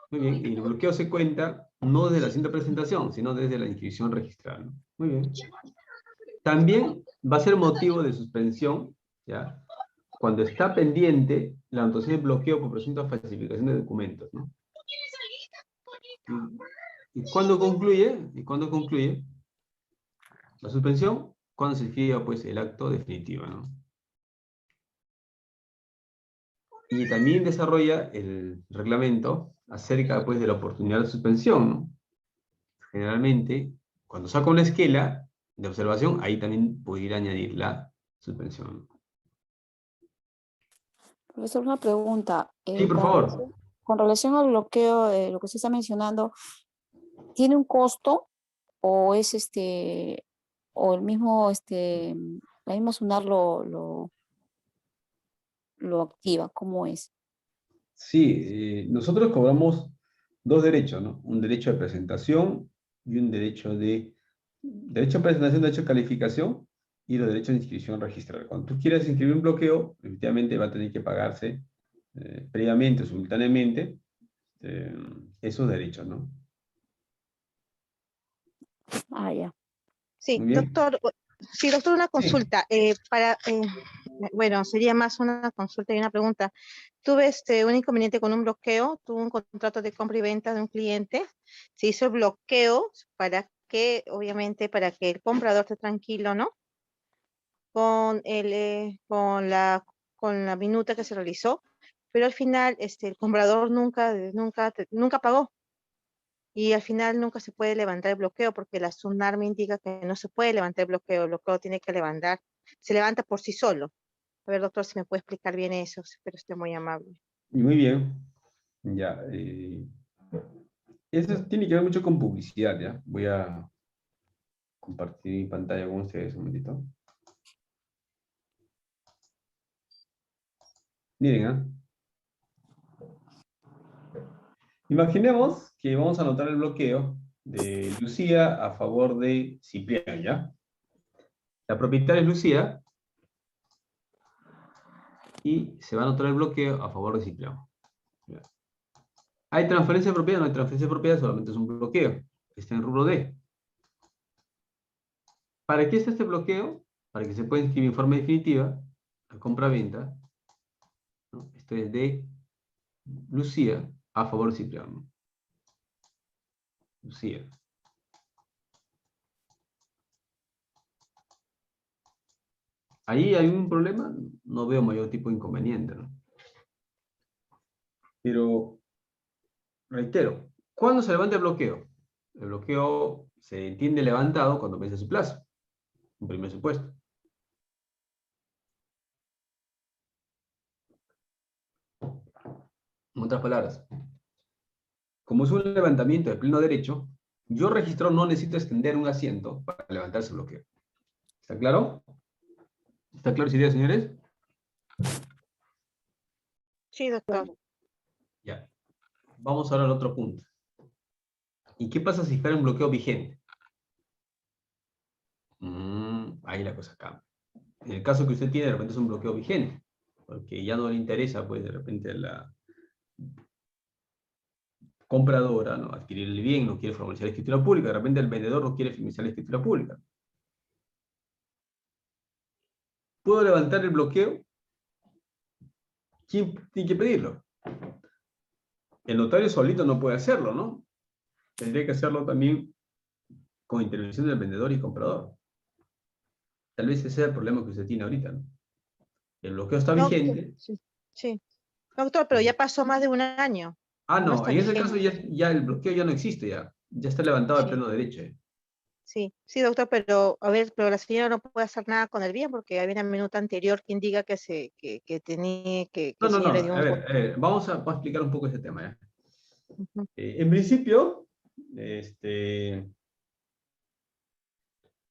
Muy bien. Y el bloqueo se cuenta no desde la siguiente presentación, sino desde la inscripción registrada, ¿no? Muy bien. También va a ser motivo de suspensión, ¿ya?, cuando está pendiente la anotación de bloqueo por presunta falsificación de documentos, ¿no? ¿Y cuándo concluye? ¿Y cuándo concluye la suspensión? Cuando se escriba, pues, el acto definitivo, ¿no? Y también desarrolla el reglamento acerca, pues, de la oportunidad de suspensión, ¿no? Generalmente, cuando saco una esquela de observación, ahí también pudiera añadir la suspensión. Profesor, una pregunta. Sí, por favor. Con relación al bloqueo, lo que usted está mencionando, ¿tiene un costo o es o el mismo, la misma SUNAT lo activa? ¿Cómo es? Sí, nosotros cobramos dos derechos, ¿no? Un derecho de presentación y un derecho de presentación, derecho de calificación y los derechos de inscripción registral. Cuando tú quieres inscribir un bloqueo, efectivamente va a tener que pagarse previamente, simultáneamente, esos derechos, ¿no? Ah, ya. Sí, Muy bien. doctor. Sí, doctor, una Sí. consulta. Bueno, sería más una consulta y una pregunta. Tuve un inconveniente con un bloqueo, tuve un contrato de compra y venta de un cliente, se hizo el bloqueo obviamente, para que el comprador esté tranquilo, ¿no? Con la minuta que se realizó, pero al final el comprador nunca pagó. Y al final nunca se puede levantar el bloqueo porque la SUNAR me indica que no se puede levantar el bloqueo tiene que levantar, se levanta por sí solo. A ver, doctor, si me puede explicar bien eso, pero usted muy amable. Y muy bien. Ya. Eso tiene que ver mucho con publicidad, ¿ya? Voy a compartir mi pantalla con ustedes un momentito. Miren, ¿ah? Imaginemos que vamos a anotar el bloqueo de Lucía a favor de Cipriano, ¿ya? La propietaria es Lucía y se va a anotar el bloqueo a favor de Cipriano. ¿Ya? ¿Hay transferencia de propiedad? No hay transferencia de propiedad, solamente es un bloqueo. Está en rubro D. ¿Para qué está este bloqueo? Para que se pueda inscribir en forma definitiva la compra-venta, ¿no? Esto es de Lucía a favor de Cipriano. Lucía. ¿Ahí hay un problema? No veo mayor tipo de inconveniente, ¿no? Pero, reitero, ¿cuándo se levanta el bloqueo? El bloqueo se entiende levantado cuando vence su plazo, un primer supuesto. En otras palabras, como es un levantamiento de pleno derecho, yo registrador no necesito extender un asiento para levantar ese bloqueo. ¿Está claro? ¿Está claro esa idea, señores? Sí, doctor. Ya. Vamos ahora al otro punto. ¿Y qué pasa si fuera un bloqueo vigente? Ahí la cosa cambia. En el caso que usted tiene, de repente es un bloqueo vigente, porque ya no le interesa, pues, de repente a la compradora, ¿no?, adquirir el bien, no quiere formalizar la escritura pública, de repente el vendedor no quiere formalizar la escritura pública. ¿Puedo levantar el bloqueo? ¿Quién tiene que pedirlo? El notario solito no puede hacerlo, ¿no? Tendría que hacerlo también con intervención del vendedor y comprador. Tal vez ese sea el problema que usted tiene ahorita, ¿no? El bloqueo está No, vigente. sí, sí. Doctor, pero ya pasó más de un año. Ah, No no, está en ese caso vigente. ya el bloqueo ya no existe, ya. Ya está levantado el Sí, pleno derecho. sí, doctor, pero a ver, pero la señora no puede hacer nada con el bien porque había una minuta anterior que indica que tenía que No, el no, no. señor le dio A un ver, vamos a explicar un poco ese tema, ¿ya? Ujú. En principio,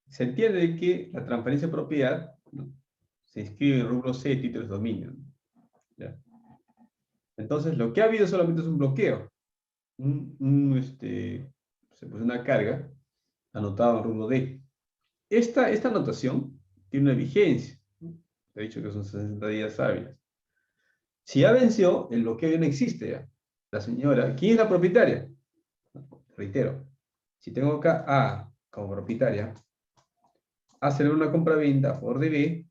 se entiende que la transferencia de propiedad, ¿no?, se inscribe en rubro C de títulos de dominio, ¿no? ¿Ya? Entonces, lo que ha habido solamente es un bloqueo. Se puso una carga anotada en rubro D. Esta anotación tiene una vigencia, ¿no? He dicho que son 60 días hábiles. Si ya venció, el bloqueo ya no existe ya. La señora, ¿quién es la propietaria? Reitero, si tengo acá A como propietaria, hacer una compra-venta a favor de B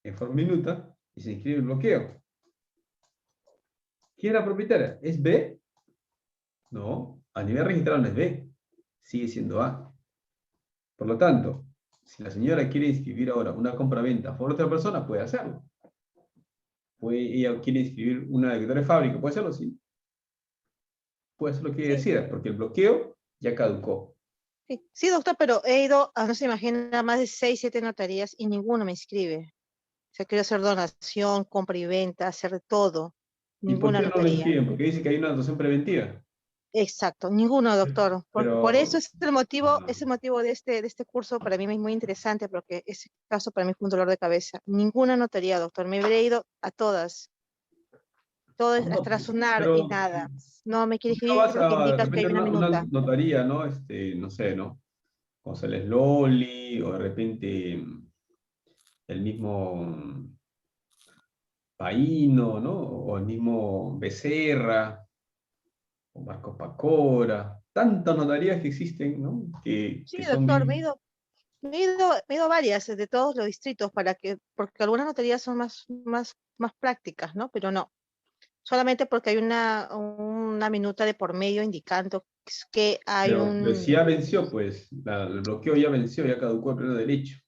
en forma minuta y se inscribe el bloqueo. ¿Quién es la propietaria? ¿Es B? No, a nivel registrado no es B, sigue siendo A. Por lo tanto, si la señora quiere inscribir ahora una compra-venta a favor de otra persona, puede hacerlo. Ella quiere inscribir una declaratoria de fábrica, puede hacerlo, sí. Puede hacer lo que Sí, decida, porque el bloqueo ya caducó. sí, sí, doctor, pero he ido a, no se imagina, más de 6, 7 notarías y ninguno me inscribe. O sea, quiero hacer donación, compra y venta, hacer de todo. ¿Y por Ninguna qué no lo notaría. inscriben? Porque dice que hay una anotación preventiva. Exacto, ninguno, doctor. Por eso Pero, es el motivo de este curso para mí es muy interesante, porque ese caso para mí fue un dolor de cabeza. Ninguna notaría, doctor. Me hubiera ido a todas. Todo es no, hasta la SUNAR y pero nada. No me quiere ¿por qué no escribir vas porque a, de indicas que hay repente, una una minuta. notaría, ¿no? No sé, ¿no? González Loli, o de repente el mismo Paíno, ¿no? O el mismo Becerra, o Marcos Pacora. Tantas notarías que existen, ¿no? Sí, Que son doctor, bien. me he ido a varias de todos los distritos porque algunas notarías son más prácticas, ¿no? Pero no. Solamente porque hay una minuta de por medio indicando que hay Pero si ya un. venció, pues, el bloqueo ya venció, ya caducó el pleno derecho.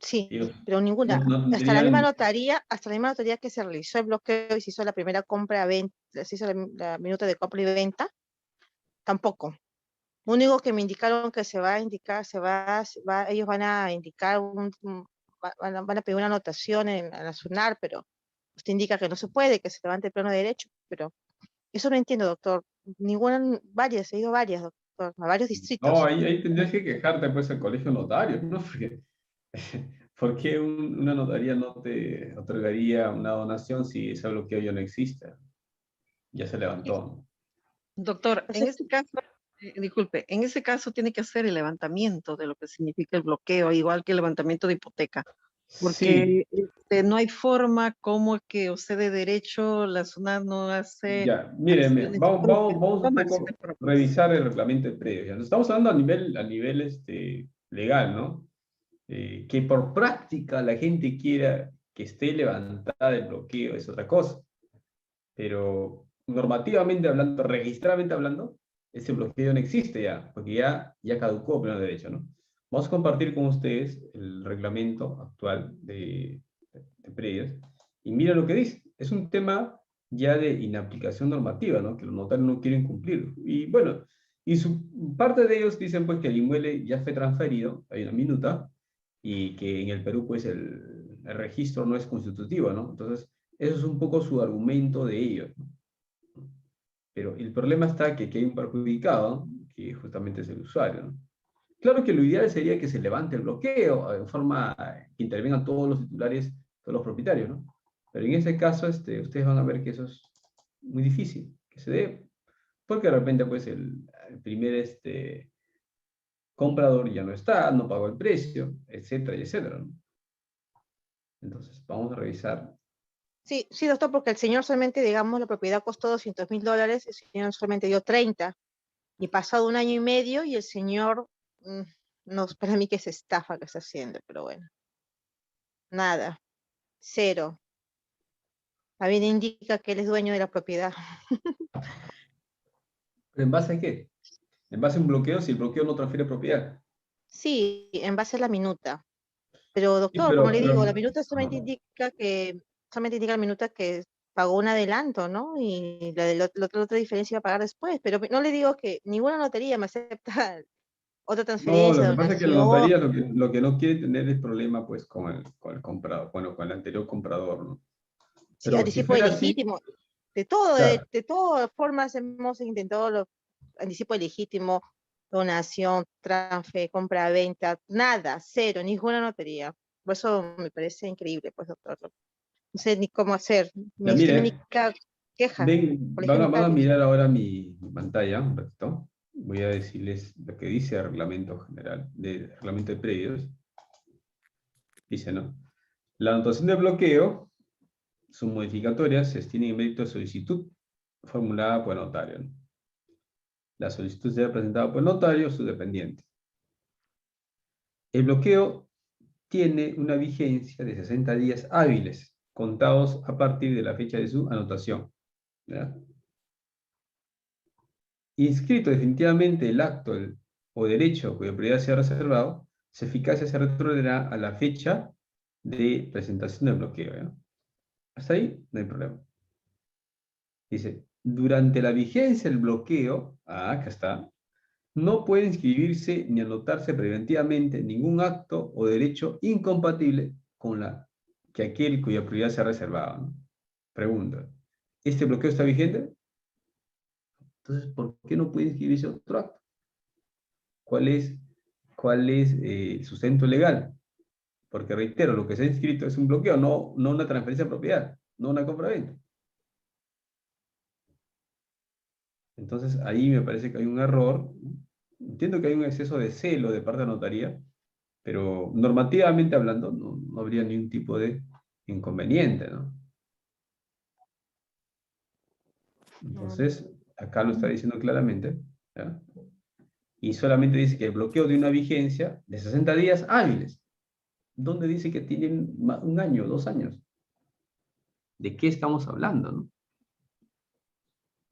Sí, Ellos pero ninguna. no Hasta tendrían. la misma notaría que se realizó el bloqueo y se hizo la primera compra-venta, se hizo la minuta de compra y venta, tampoco. Lo único que me indicaron que se va a indicar, ellos van a indicar van a pedir una anotación en la SUNAR, pero usted indica que no se puede, que se levante el plano derecho, pero eso no entiendo, doctor. He ido a varias, doctor, a varios No, distritos. ahí tendrías que quejarte, pues, al colegio notario, ¿no? Porque, ¿por qué una notaría no te otorgaría una donación si ese bloqueo ya no existe? Ya se levantó, ¿no? Doctor, en Entonces, este caso, disculpe, en ese caso tiene que hacer el levantamiento de lo que significa el bloqueo, igual que el levantamiento de hipoteca, Sí, porque no hay forma como que usted de derecho, la SUNAT no hace ya, miren, acciones vamos un toma acciones poco a propias. revisar el reglamento de predios. Ya. Estamos hablando a nivel legal, ¿no? Que por práctica la gente quiera que esté levantada el bloqueo es otra cosa. Pero normativamente hablando, registradamente hablando, ese bloqueo no existe ya, porque ya caducó pleno derecho, ¿no? Vamos a compartir con ustedes el reglamento actual de predios y mira lo que dice. Es un tema ya de inaplicación normativa, ¿no? Que los notarios no quieren cumplir. Y bueno, parte de ellos dicen pues que el inmueble ya fue transferido, hay una minuta, y que en el Perú pues el registro no es constitutivo, ¿no? Entonces, eso es un poco su argumento de ellos, ¿no? Pero el problema está que hay un perjudicado, que justamente es el usuario, ¿no? Claro que lo ideal sería que se levante el bloqueo, en forma que intervengan todos los titulares todos los propietarios, ¿no? Pero en ese caso, ustedes van a ver que eso es muy difícil, que se dé, porque de repente, pues, el primer comprador ya no está, no pagó el precio, etcétera, y etcétera, ¿no? Entonces, vamos a revisar. Sí, sí, doctor, porque el señor solamente, digamos, la propiedad costó $200.000, el señor solamente dio 30, y pasado 1 año y medio, y el señor, no, para mí que es estafa que está haciendo, pero bueno, nada, cero. La vida indica que él es dueño de la propiedad. ¿En base a qué? En base a un bloqueo, si el bloqueo no transfiere propiedad. Sí, en base a la minuta. Pero Sí, doctor, como pero, le digo, la pero, minuta ajá. solamente indica la minuta que pagó un adelanto, ¿no? Y la otra diferencia iba a pagar después. Pero no le digo que ninguna notaría me acepta otra No, lo transferencia, que pasa es que la notaría donación. lo que no quiere tener es problema, pues, con el comprador, bueno, con el anterior comprador, ¿no? Sí, Pero si anticipo fuera así, ilegítimo. De todo, claro, de todas formas hemos intentado anticipo ilegítimo, donación, transfer, compra-venta, nada, cero, ninguna notaría. Por eso me parece increíble, pues, doctor. No sé ni cómo hacer. ya Usted mi mire, única queja, colegio de van a notarios. mirar ahora mi pantalla, un ratito. Voy a decirles lo que dice el reglamento general, de reglamento de predios. Dice, ¿no? La anotación de bloqueo, sus modificatorias, se extienden en mérito de solicitud formulada por el notario, ¿no? La solicitud será presentada por el notario o su dependiente. El bloqueo tiene una vigencia de 60 días hábiles, contados a partir de la fecha de su anotación, ¿ya? Inscrito definitivamente el acto o derecho cuya propiedad sea reservado, su eficacia se retrocederá a la fecha de presentación del bloqueo, ¿ya? Hasta ahí no hay problema. Dice, durante la vigencia del bloqueo, acá está, no puede inscribirse ni anotarse preventivamente ningún acto o derecho incompatible con la que aquel cuya prioridad se ha reservado, ¿no? Pregunta, ¿este bloqueo está vigente? Entonces, ¿por qué no puede inscribirse otro acto? ¿Cuál es el sustento legal? Porque reitero, lo que se ha inscrito es un bloqueo, no una transferencia de propiedad, no una compra-venta. Entonces, ahí me parece que hay un error. Entiendo que hay un exceso de celo de parte de la notaría, pero normativamente hablando no habría ningún tipo de inconveniente, ¿no? Entonces, acá lo está diciendo claramente, ¿ya? Y solamente dice que el bloqueo de una vigencia de 60 días hábiles. ¿Dónde dice que tienen un año, 2 años? ¿De qué estamos hablando, no?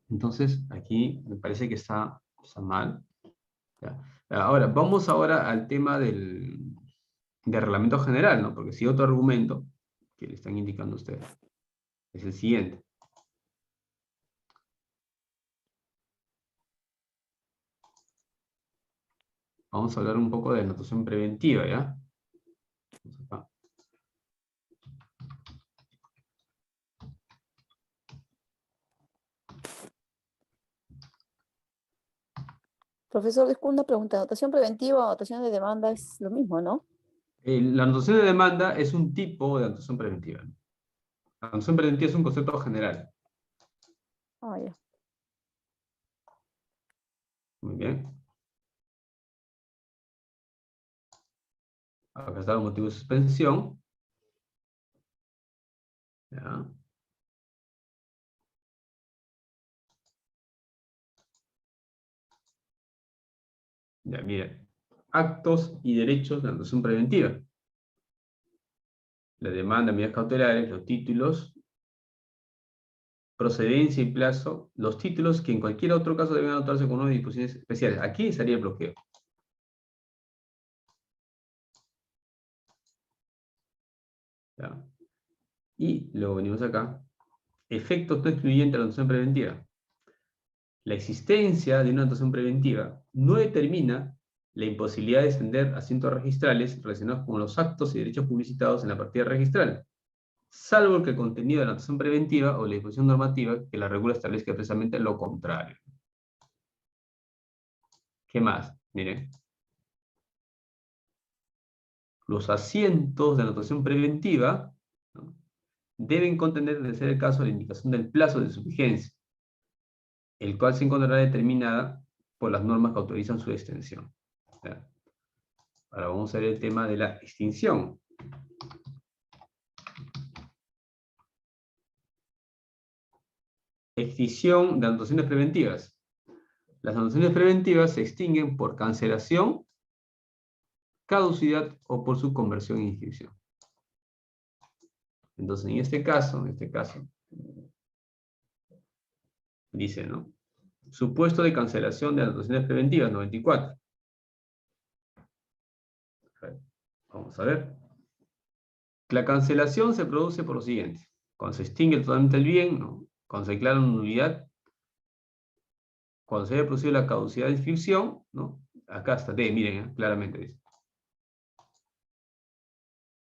Entonces, aquí me parece que está mal, ¿ya? Ahora, vamos ahora al tema del reglamento general, ¿no? Porque si otro argumento que le están indicando a ustedes es el siguiente. Vamos a hablar un poco de anotación preventiva, ¿ya? Vamos acá. Profesor, disculpe una pregunta. ¿Anotación preventiva o anotación de demanda es lo mismo, no? La anotación de demanda es un tipo de anotación preventiva, ¿no? La anotación preventiva es un concepto general. Ah, ya. Muy bien. Acá está el motivo de suspensión. ¿Ya? Ya, miren. Actos y derechos de anotación preventiva. La demanda, medidas cautelares, los títulos, procedencia y plazo, los títulos que en cualquier otro caso deben anotarse con unas disposiciones especiales. Aquí estaría el bloqueo. ¿Ya? Y luego venimos acá. Efectos no excluyentes de la anotación preventiva. La existencia de una anotación preventiva no determina la imposibilidad de extender asientos registrales relacionados con los actos y derechos publicitados en la partida registral, salvo que el contenido de la anotación preventiva o la disposición normativa que la regula establezca expresamente lo contrario. ¿Qué más? Miren. Los asientos de anotación preventiva, ¿no? deben contener, de ser el caso, la indicación del plazo de su vigencia, el cual se encontrará determinada por las normas que autorizan su extensión. ¿Ya? Ahora vamos a ver el tema de la extinción. Extinción de anotaciones preventivas. Las anotaciones preventivas se extinguen por cancelación, caducidad o por su conversión en inscripción. Entonces, en este caso, dice, ¿no? Supuesto de cancelación de anotaciones preventivas, 94. Vamos a ver. La cancelación se produce por lo siguiente. Cuando se extingue totalmente el bien, ¿no? Cuando se declara una nulidad, cuando se haya producido la caducidad de inscripción, ¿no? Acá está D, miren, claramente dice.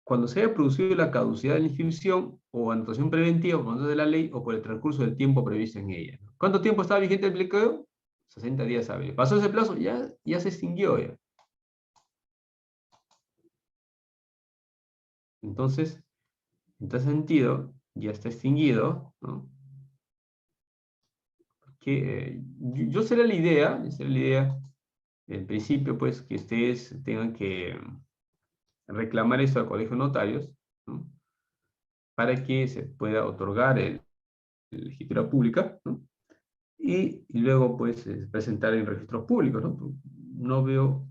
Cuando se haya producido la caducidad de la inscripción o anotación preventiva por mandato de la ley o por el transcurso del tiempo previsto en ella. ¿Cuánto tiempo estaba vigente el bloqueo? 60 días hábiles. Pasó ese plazo, ya se extinguió ya. Entonces, en tal sentido, ya está extinguido, ¿no? Que, yo sería la idea, en principio, pues, que ustedes tengan que reclamar esto al Colegio de Notarios, ¿no? Para que se pueda otorgar la escritura pública, ¿no? Y luego, pues, presentar en registros públicos, ¿no? No veo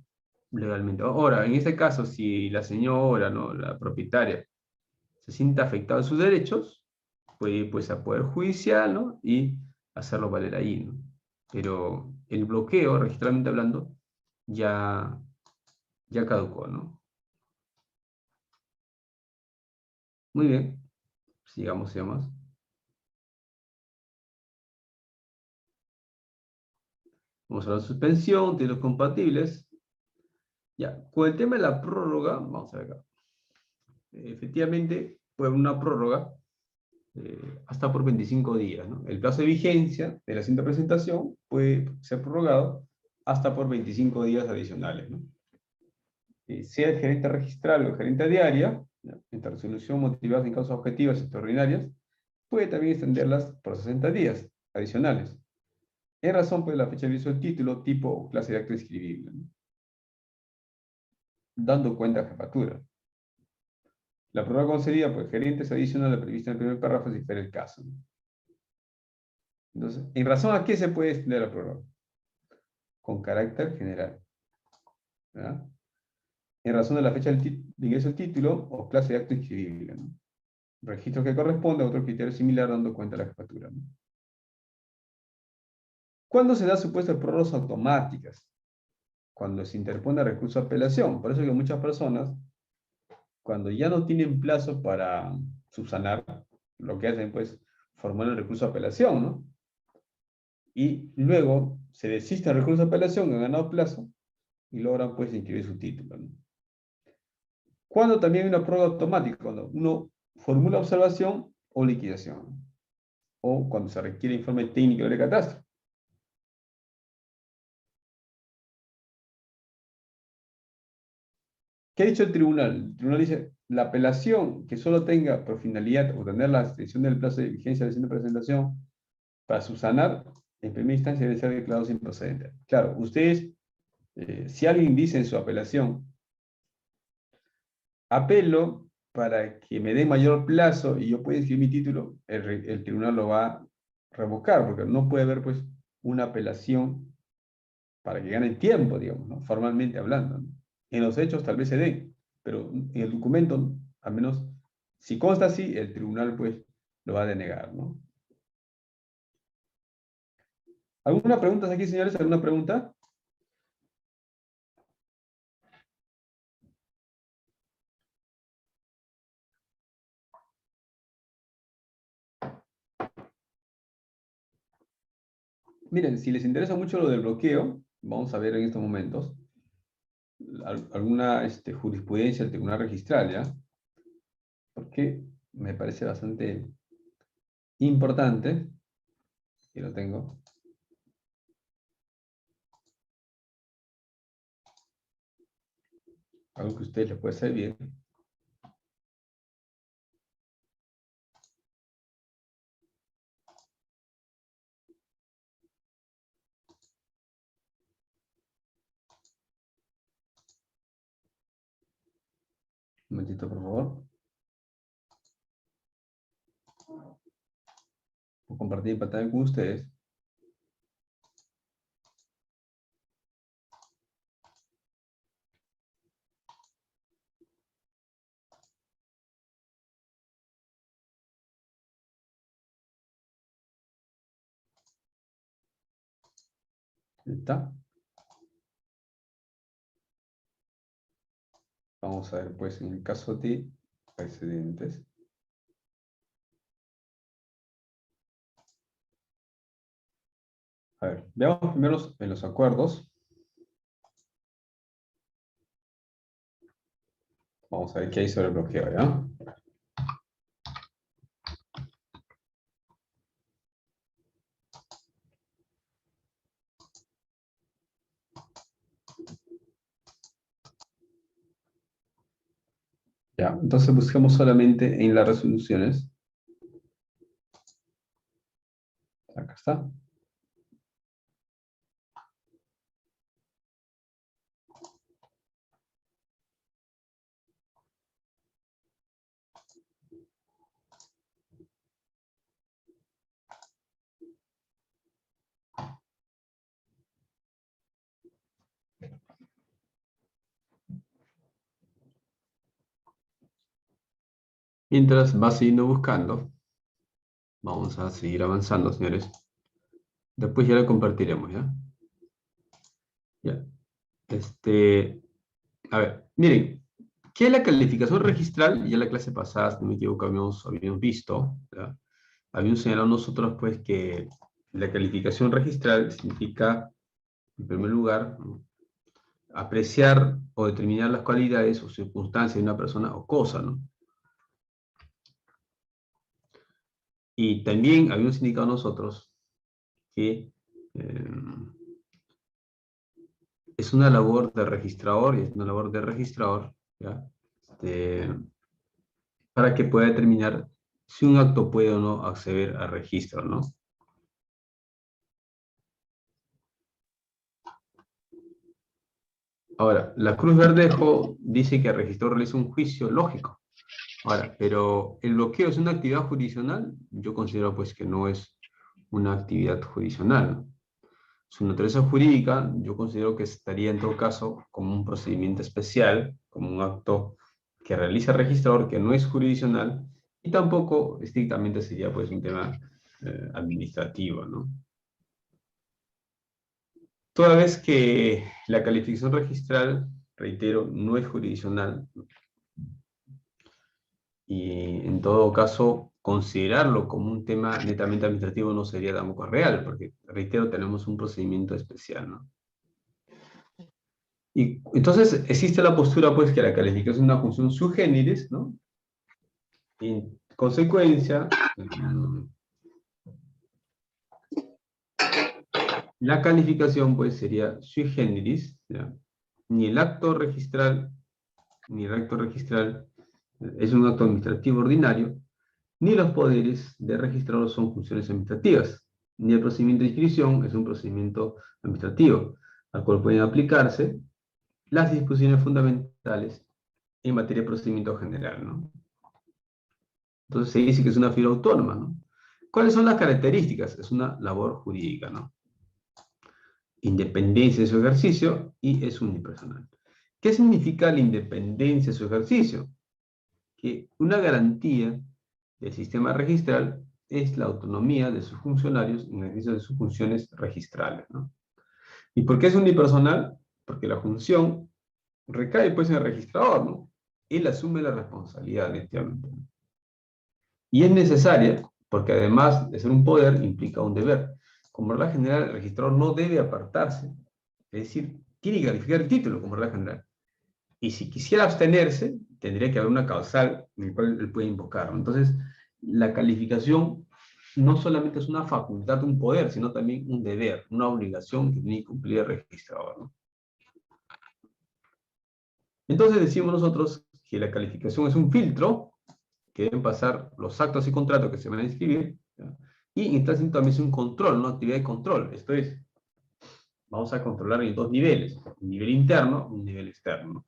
legalmente. Ahora, en este caso, si la señora, ¿no? La propietaria, se siente afectada en sus derechos, puede ir, pues, a Poder Judicial, ¿no? Y hacerlo valer ahí, ¿no? Pero el bloqueo, registralmente hablando, ya caducó, ¿no? Muy bien, sigamos. Vamos a la suspensión, títulos compatibles. Ya, con el tema de la prórroga, vamos a ver acá. Efectivamente, puede haber una prórroga hasta por 25 días, ¿no? El plazo de vigencia de la cinta de presentación puede ser prorrogado hasta por 25 días adicionales, ¿no? Sea el gerente registral o el gerente de área, ¿ya? En resolución motivada en causas objetivas y extraordinarias, puede también extenderlas por 60 días adicionales, en razón pues, de la fecha de aviso del título, tipo o clase de acto inscribible, ¿no? Dando cuenta a jefatura. La prórroga concedida por el gerente es adicional a la prevista en el primer párrafo si fuera el caso, ¿no? Entonces, ¿en razón a qué se puede extender la prórroga? Con carácter general, ¿verdad? En razón de la fecha de ingreso del título o clase de acto inscribible, ¿no? Registro que corresponde a otro criterio similar dando cuenta a la jefatura, ¿no? ¿Cuándo se da supuesto de prórrogas automáticas? Cuando se interpone recurso de apelación. Por eso que muchas personas, cuando ya no tienen plazo para subsanar, lo que hacen, pues, formar el recurso de apelación, ¿no? Y luego se desiste del recurso de apelación, han ganado plazo, y logran, pues, inscribir su título, ¿no? Cuando también hay una prórroga automática, cuando uno formula observación o liquidación, o cuando se requiere informe técnico de catastro. ¿Qué ha dicho el tribunal? El tribunal dice, la apelación que solo tenga por finalidad obtener la extensión del plazo de vigencia de la presentación para subsanar, en primera instancia debe ser declarado sin procedente. Claro, ustedes, si alguien dice en su apelación, apelo para que me dé mayor plazo y yo pueda inscribir mi título, el tribunal lo va a revocar, porque no puede haber, pues, una apelación para que gane tiempo, digamos, ¿no? Formalmente hablando, ¿no? En los hechos tal vez se dé, pero en el documento, al menos, si consta así, el tribunal, pues, lo va a denegar, ¿no? ¿Alguna pregunta aquí, señores? ¿Alguna pregunta? Miren, si les interesa mucho lo del bloqueo, vamos a ver en estos momentos alguna jurisprudencia del tribunal registral, ¿ya? Porque me parece bastante importante, y lo tengo. Algo que a ustedes les puede servir. Un momentito, por favor. Voy a compartir pantalla con ustedes. Ahí está. Vamos a ver, pues, en el caso de precedentes. A ver, veamos primero en los acuerdos. Vamos a ver qué hay sobre el bloqueo, ¿ya? Ya, entonces busquemos solamente en las resoluciones. Acá está. Mientras va siguiendo buscando, vamos a seguir avanzando, señores. Después ya lo compartiremos, ¿ya? Ya. A ver, miren, ¿qué es la calificación registral? Ya en la clase pasada, si no me equivoco, habíamos visto, ¿ya? Habíamos señalado nosotros, pues, que la calificación registral significa, en primer lugar, ¿no?, apreciar o determinar las cualidades o circunstancias de una persona o cosa, ¿no? Y también habíamos indicado nosotros que es una labor de registrador, y es una labor de registrador, ¿ya? Para que pueda determinar si un acto puede o no acceder al registro, ¿no? Ahora, la Cruz Verdejo dice que el registrador realiza un juicio lógico. Ahora, pero ¿el bloqueo es una actividad jurisdiccional? Yo considero, pues, que no es una actividad jurisdiccional, ¿no? Su naturaleza jurídica, yo considero que estaría en todo caso como un procedimiento especial, como un acto que realiza el registrador, que no es jurisdiccional, y tampoco estrictamente sería, pues, un tema administrativo, ¿no? Toda vez que la calificación registral, reitero, no es jurisdiccional, y en todo caso considerarlo como un tema netamente administrativo no sería tampoco real, porque, reitero, tenemos un procedimiento especial, ¿no? Y entonces existe la postura, pues, que la calificación es una función sui generis, ¿no? Y en consecuencia, la calificación, pues, sería sui generis, ¿ya? Ni el acto registral es un acto administrativo ordinario, ni los poderes de registrador son funciones administrativas, ni el procedimiento de inscripción es un procedimiento administrativo, al cual pueden aplicarse las disposiciones fundamentales en materia de procedimiento general, ¿no? Entonces se dice que es una figura autónoma, ¿no? ¿Cuáles son las características? Es una labor jurídica, ¿no? Independencia de su ejercicio y es unipersonal. ¿Qué significa la independencia de su ejercicio? Que una garantía del sistema registral es la autonomía de sus funcionarios en el ejercicio de sus funciones registrales, ¿no? ¿Y por qué es unipersonal? Porque la función recae, pues, en el registrador, ¿no? Él asume la responsabilidad, efectivamente, ¿no? Y es necesaria porque, además de ser un poder, implica un deber. Como regla general, el registrador no debe apartarse, es decir, tiene que calificar el título como regla general. Y si quisiera abstenerse, tendría que haber una causal en la cual él puede invocar, ¿no? Entonces, la calificación no solamente es una facultad, un poder, sino también un deber, una obligación que tiene que cumplir el registrador, ¿no? Entonces decimos nosotros que la calificación es un filtro que deben pasar los actos y contratos que se van a inscribir, ¿ya? Y está haciendo también un control, una actividad de control. Esto es, vamos a controlar en dos niveles, un nivel interno y un nivel externo.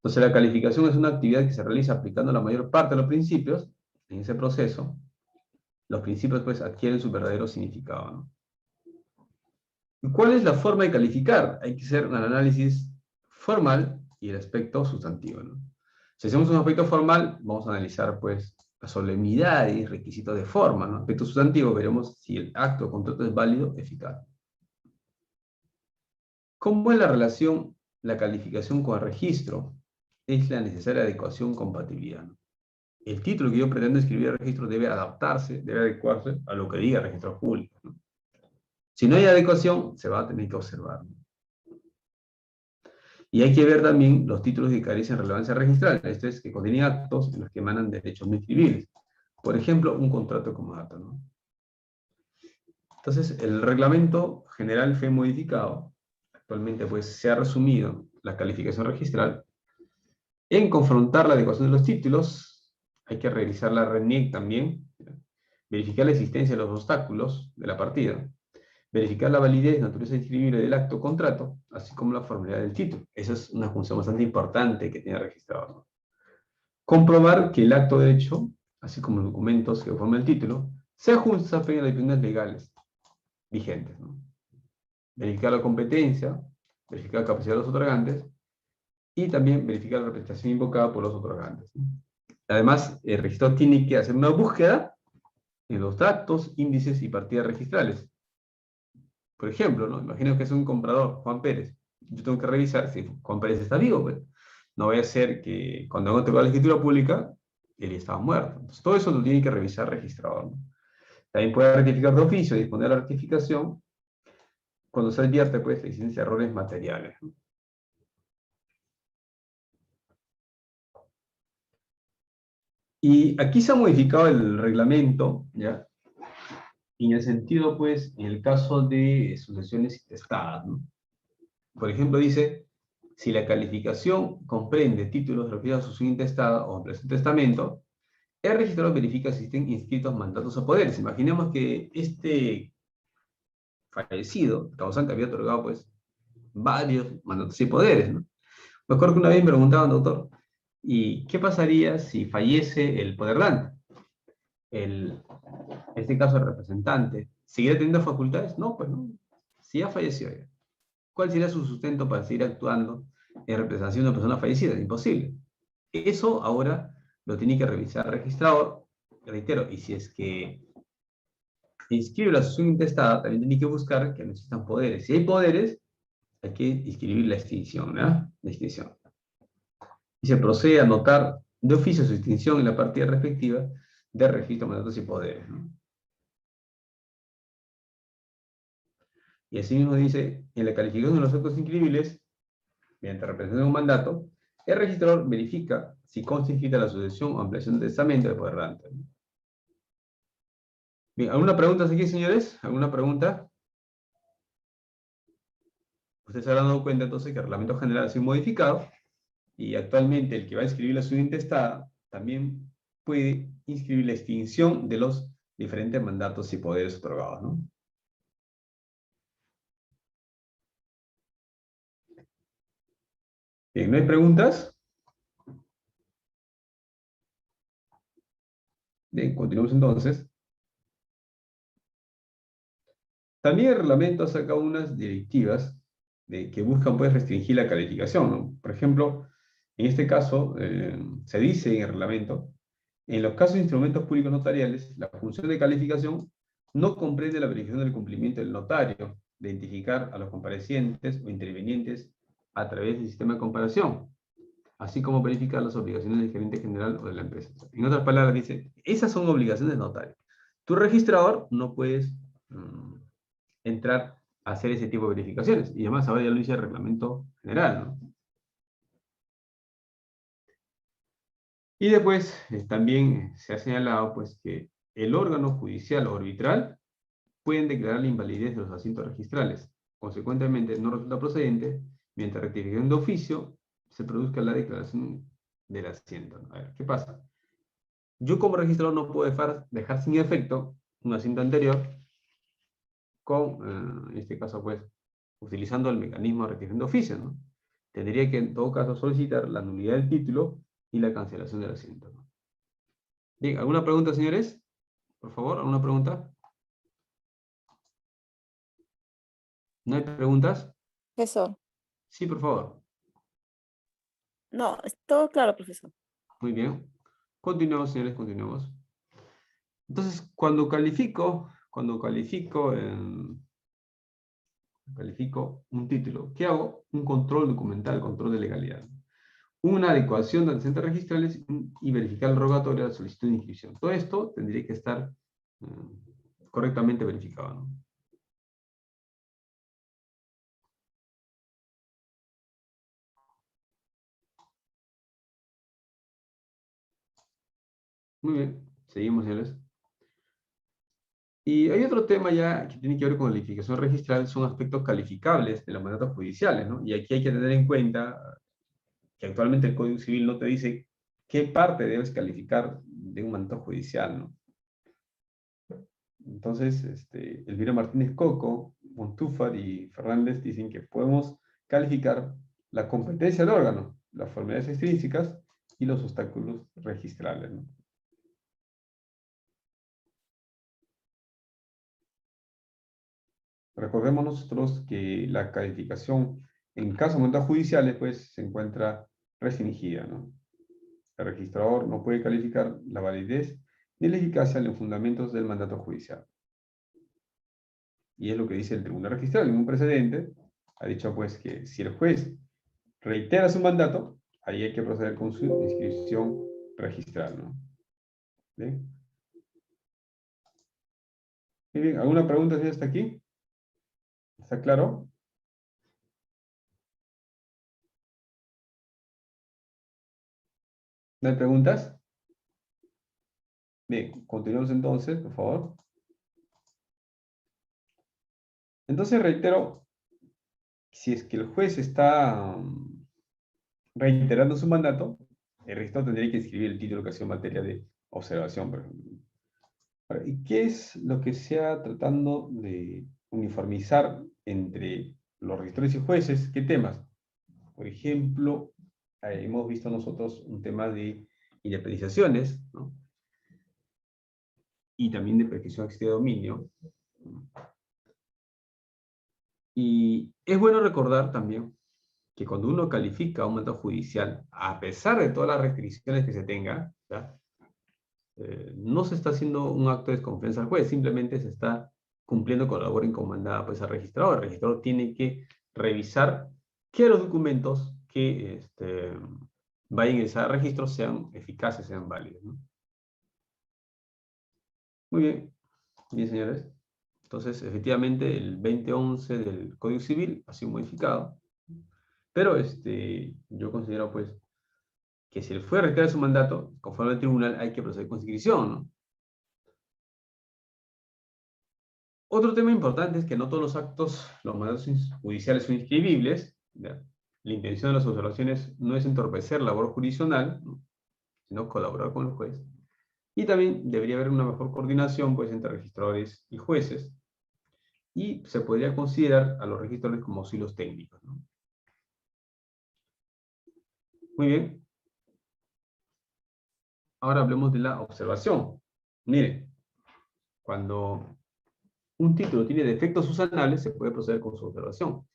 Entonces la calificación es una actividad que se realiza aplicando la mayor parte de los principios. En ese proceso, los principios pues adquieren su verdadero significado, ¿no? ¿Y cuál es la forma de calificar? Hay que hacer un análisis formal y el aspecto sustantivo, ¿no? Si hacemos un aspecto formal, vamos a analizar pues la solemnidad y requisitos de forma, ¿no? Aspecto sustantivo, veremos si el acto o contrato es válido, eficaz. ¿Cómo es la relación, la calificación con el registro? Es la necesaria adecuación, compatibilidad, ¿no? El título que yo pretendo escribir al registro debe adaptarse, debe adecuarse a lo que diga el registro público, ¿no? Si no hay adecuación, se va a tener que observar, ¿no? Y hay que ver también los títulos que carecen de relevancia registral, esto es, que contienen actos en los que emanan derechos no inscribibles. Por ejemplo, un contrato comodato, ¿no? Entonces, el reglamento general fue modificado. Actualmente, pues, se ha resumido la calificación registral en confrontar la adecuación de los títulos. Hay que revisar la RENIEC también, verificar la existencia de los obstáculos de la partida, verificar la validez, naturaleza inscribible del acto o contrato, así como la formalidad del título. Esa es una función bastante importante que tiene registrado, ¿no? Comprobar que el acto de hecho, así como los documentos que forman el título, se ajustan a las disciplinas legales vigentes, ¿no? Verificar la competencia, verificar la capacidad de los otorgantes, y también verificar la representación invocada por los otorgantes, ¿no? Además, el registrador tiene que hacer una búsqueda en los datos, índices y partidas registrales. Por ejemplo, ¿no? Imagino que es un comprador, Juan Pérez. Yo tengo que revisar si Juan Pérez está vivo, pues. No vaya a ser que cuando hago la escritura pública, él estaba muerto. Entonces, todo eso lo tiene que revisar el registrador, ¿no? También puede rectificar de oficio, disponer la rectificación cuando se advierte, pues, la existencia de errores materiales, ¿no? Y aquí se ha modificado el reglamento, ¿ya? En el sentido, pues, en el caso de sucesiones intestadas, ¿no? Por ejemplo, dice, si la calificación comprende títulos referidos a sucesión intestada o ampliación de testamento, el registrador verifica si existen inscritos mandatos o poderes. Imaginemos que este fallecido, el causante, había otorgado, pues, varios mandatos y poderes, ¿no? Me acuerdo que una vez me preguntaban, doctor, ¿y qué pasaría si fallece el poderdante? En este caso el representante, ¿seguirá teniendo facultades? No, pues no. Si ya falleció ya. ¿Cuál sería su sustento para seguir actuando en representación de una persona fallecida? Imposible. Eso ahora lo tiene que revisar el registrador, reitero, y si es que inscribe la sucesión intestada, también tiene que buscar que no existan poderes. Si hay poderes, hay que inscribir la extinción, ¿no? La extinción. Y se procede a anotar de oficio su extinción en la partida respectiva del registro de mandatos y poderes, ¿no? Y así mismo dice, en la calificación de los actos inscribibles, mediante representación de un mandato, el registrador verifica si consta inscrita la sucesión o ampliación del testamento del poderdante. Bien, ¿alguna pregunta aquí, señores? ¿Alguna pregunta? Ustedes se habrán dado cuenta entonces que el reglamento general ha sido modificado y actualmente el que va a inscribir la sucesión intestada también puede inscribir la extinción de los diferentes mandatos y poderes otorgados, ¿no? Bien, ¿no hay preguntas? Bien, continuamos entonces. También el reglamento saca unas directivas que buscan, pues, restringir la calificación, ¿no? Por ejemplo, en este caso, se dice en el reglamento, en los casos de instrumentos públicos notariales, la función de calificación no comprende la verificación del cumplimiento del notario, de identificar a los comparecientes o intervinientes a través del sistema de comparación, así como verificar las obligaciones del gerente general o de la empresa. En otras palabras, dice, esas son obligaciones del notario. Tu registrador no puedes entrar a hacer ese tipo de verificaciones. Y además ahora ya lo dice el reglamento general, ¿no? Y después también se ha señalado, pues, que el órgano judicial o arbitral pueden declarar la invalidez de los asientos registrales. Consecuentemente, no resulta procedente, mientras rectificación de oficio se produzca la declaración del asiento. A ver, ¿qué pasa? Yo como registrador no puedo dejar sin efecto un asiento anterior con, en este caso, pues, utilizando el mecanismo de rectificación de oficio, ¿no? tendría que en todo caso solicitar la nulidad del título y la cancelación del asiento, ¿no? Bien, ¿alguna pregunta, señores? Por favor, ¿alguna pregunta? ¿No hay preguntas? Profesor. Sí, por favor. No, es todo claro, profesor. Muy bien. Continuemos, señores, continuemos. Entonces, cuando califico un título, ¿qué hago? Un control documental, control de legalidad. Una adecuación de antecedentes registrales y verificar el rogatorio de la solicitud de inscripción. Todo esto tendría que estar correctamente verificado, ¿no? Muy bien, seguimos, señores. Y hay otro tema ya que tiene que ver con la calificación registral, son aspectos calificables de los mandatos judiciales, ¿no? Y aquí hay que tener en cuenta que actualmente el Código Civil no te dice qué parte debes calificar de un mandato judicial, ¿no? Entonces, Elvira Martínez Coco, Montúfar y Fernández dicen que podemos calificar la competencia del órgano, las formalidades extrínsecas y los obstáculos registrales, ¿no? Recordemos nosotros que la calificación en casos de mandatos judiciales pues, se encuentra restringida, ¿no? El registrador no puede calificar la validez ni la eficacia de los fundamentos del mandato judicial. Y es lo que dice el Tribunal Registral en un precedente. Ha dicho pues que si el juez reitera su mandato, ahí hay que proceder con su inscripción registral, ¿no? ¿Bien? Muy bien, ¿alguna pregunta hasta aquí? ¿Está claro? ¿No hay preguntas? Bien, continuamos entonces, por favor. Entonces reitero, si es que el juez está reiterando su mandato, el registro tendría que escribir el título que ha sido materia de observación, por ejemplo. Ahora, ¿y qué es lo que se ha tratando de uniformizar entre los registradores y jueces? ¿Qué temas? Por ejemplo, hemos visto nosotros un tema de independizaciones, ¿no? Y también de prescripción de dominio. Y es bueno recordar también que cuando uno califica un mandato judicial, a pesar de todas las restricciones que se tenga, ¿ya? No se está haciendo un acto de desconfianza al juez, simplemente se está cumpliendo con la labor encomendada pues, al registrador. El registrador tiene que revisar que los documentos que vayan a ingresar al registro sean eficaces, sean válidos, ¿no? Muy bien, bien señores. Entonces, efectivamente, el 2011 del Código Civil ha sido modificado, pero yo considero pues que si el juez retira su mandato, conforme al tribunal, hay que proceder con inscripción, ¿no? Otro tema importante es que no todos los actos, los mandatos judiciales son inscribibles, ¿ya? La intención de las observaciones no es entorpecer la labor jurisdiccional, ¿no? Sino colaborar con el juez. Y también debería haber una mejor coordinación pues, entre registradores y jueces. Y se podría considerar a los registradores como auxilios técnicos, ¿no? Muy bien. Ahora hablemos de la observación. Miren, cuando un título tiene defectos subsanables, se puede proceder con su observación.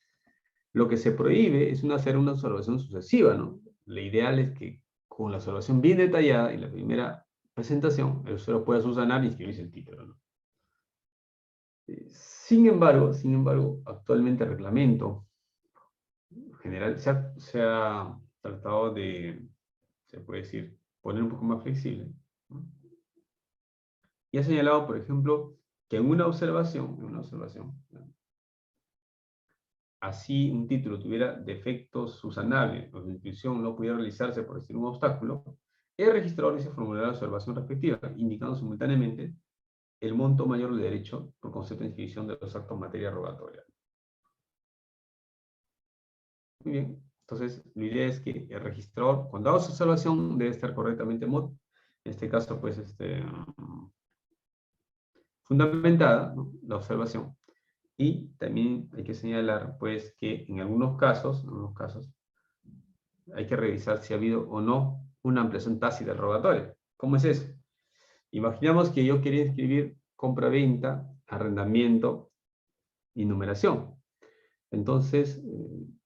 Lo que se prohíbe es hacer una observación sucesiva, ¿no? Lo ideal es que con la observación bien detallada en la primera presentación, el usuario pueda subsanar y inscribirse el título, ¿no? Sin embargo, actualmente el reglamento general se ha tratado de, se puede decir, poner un poco más flexible, ¿no? Y ha señalado, por ejemplo, que en una observación, ¿no? Así un título tuviera defectos subsanables o la inscripción no pudiera realizarse por un obstáculo, el registrador dice formulará la observación respectiva, indicando simultáneamente el monto mayor del derecho por concepto de inscripción de los actos en materia rogatoria. Muy bien, entonces la idea es que el registrador, cuando haga su observación, debe estar correctamente, en este caso, pues, fundamentada, ¿no? La observación. Y también hay que señalar, pues, que en algunos casos, hay que revisar si ha habido o no una ampliación tácita del rogatorio. ¿Cómo es eso? Imaginamos que yo quería inscribir compra-venta, arrendamiento y numeración. Entonces,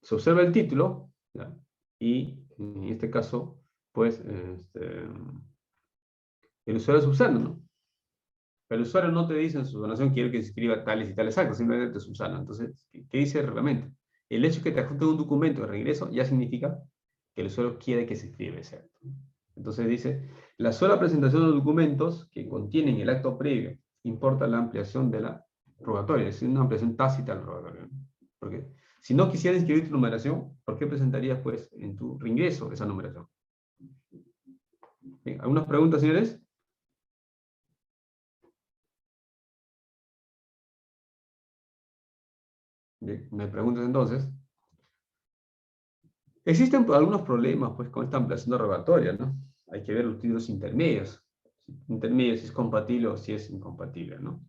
se observa el título, ¿ya? Y en este caso, pues, el usuario subsana, ¿no? El usuario no te dice en su donación quiero que se escriba tales y tales actos, simplemente te subsana. Entonces, ¿qué dice el reglamento? El hecho de que te adjunte un documento de regreso ya significa que el usuario quiere que se escriba ese acto. Entonces dice, la sola presentación de los documentos que contienen el acto previo importa la ampliación de la rogatoria, es decir, una ampliación tácita del rogatorio. Porque si no quisieras inscribir tu numeración, ¿por qué presentarías pues en tu reingreso esa numeración? Bien, ¿algunas preguntas, señores? Bien, me preguntas entonces. Existen algunos problemas pues con esta ampliación rogatoria, ¿no? Hay que ver los títulos intermedios. Intermedios, si es compatible o si es incompatible, ¿no?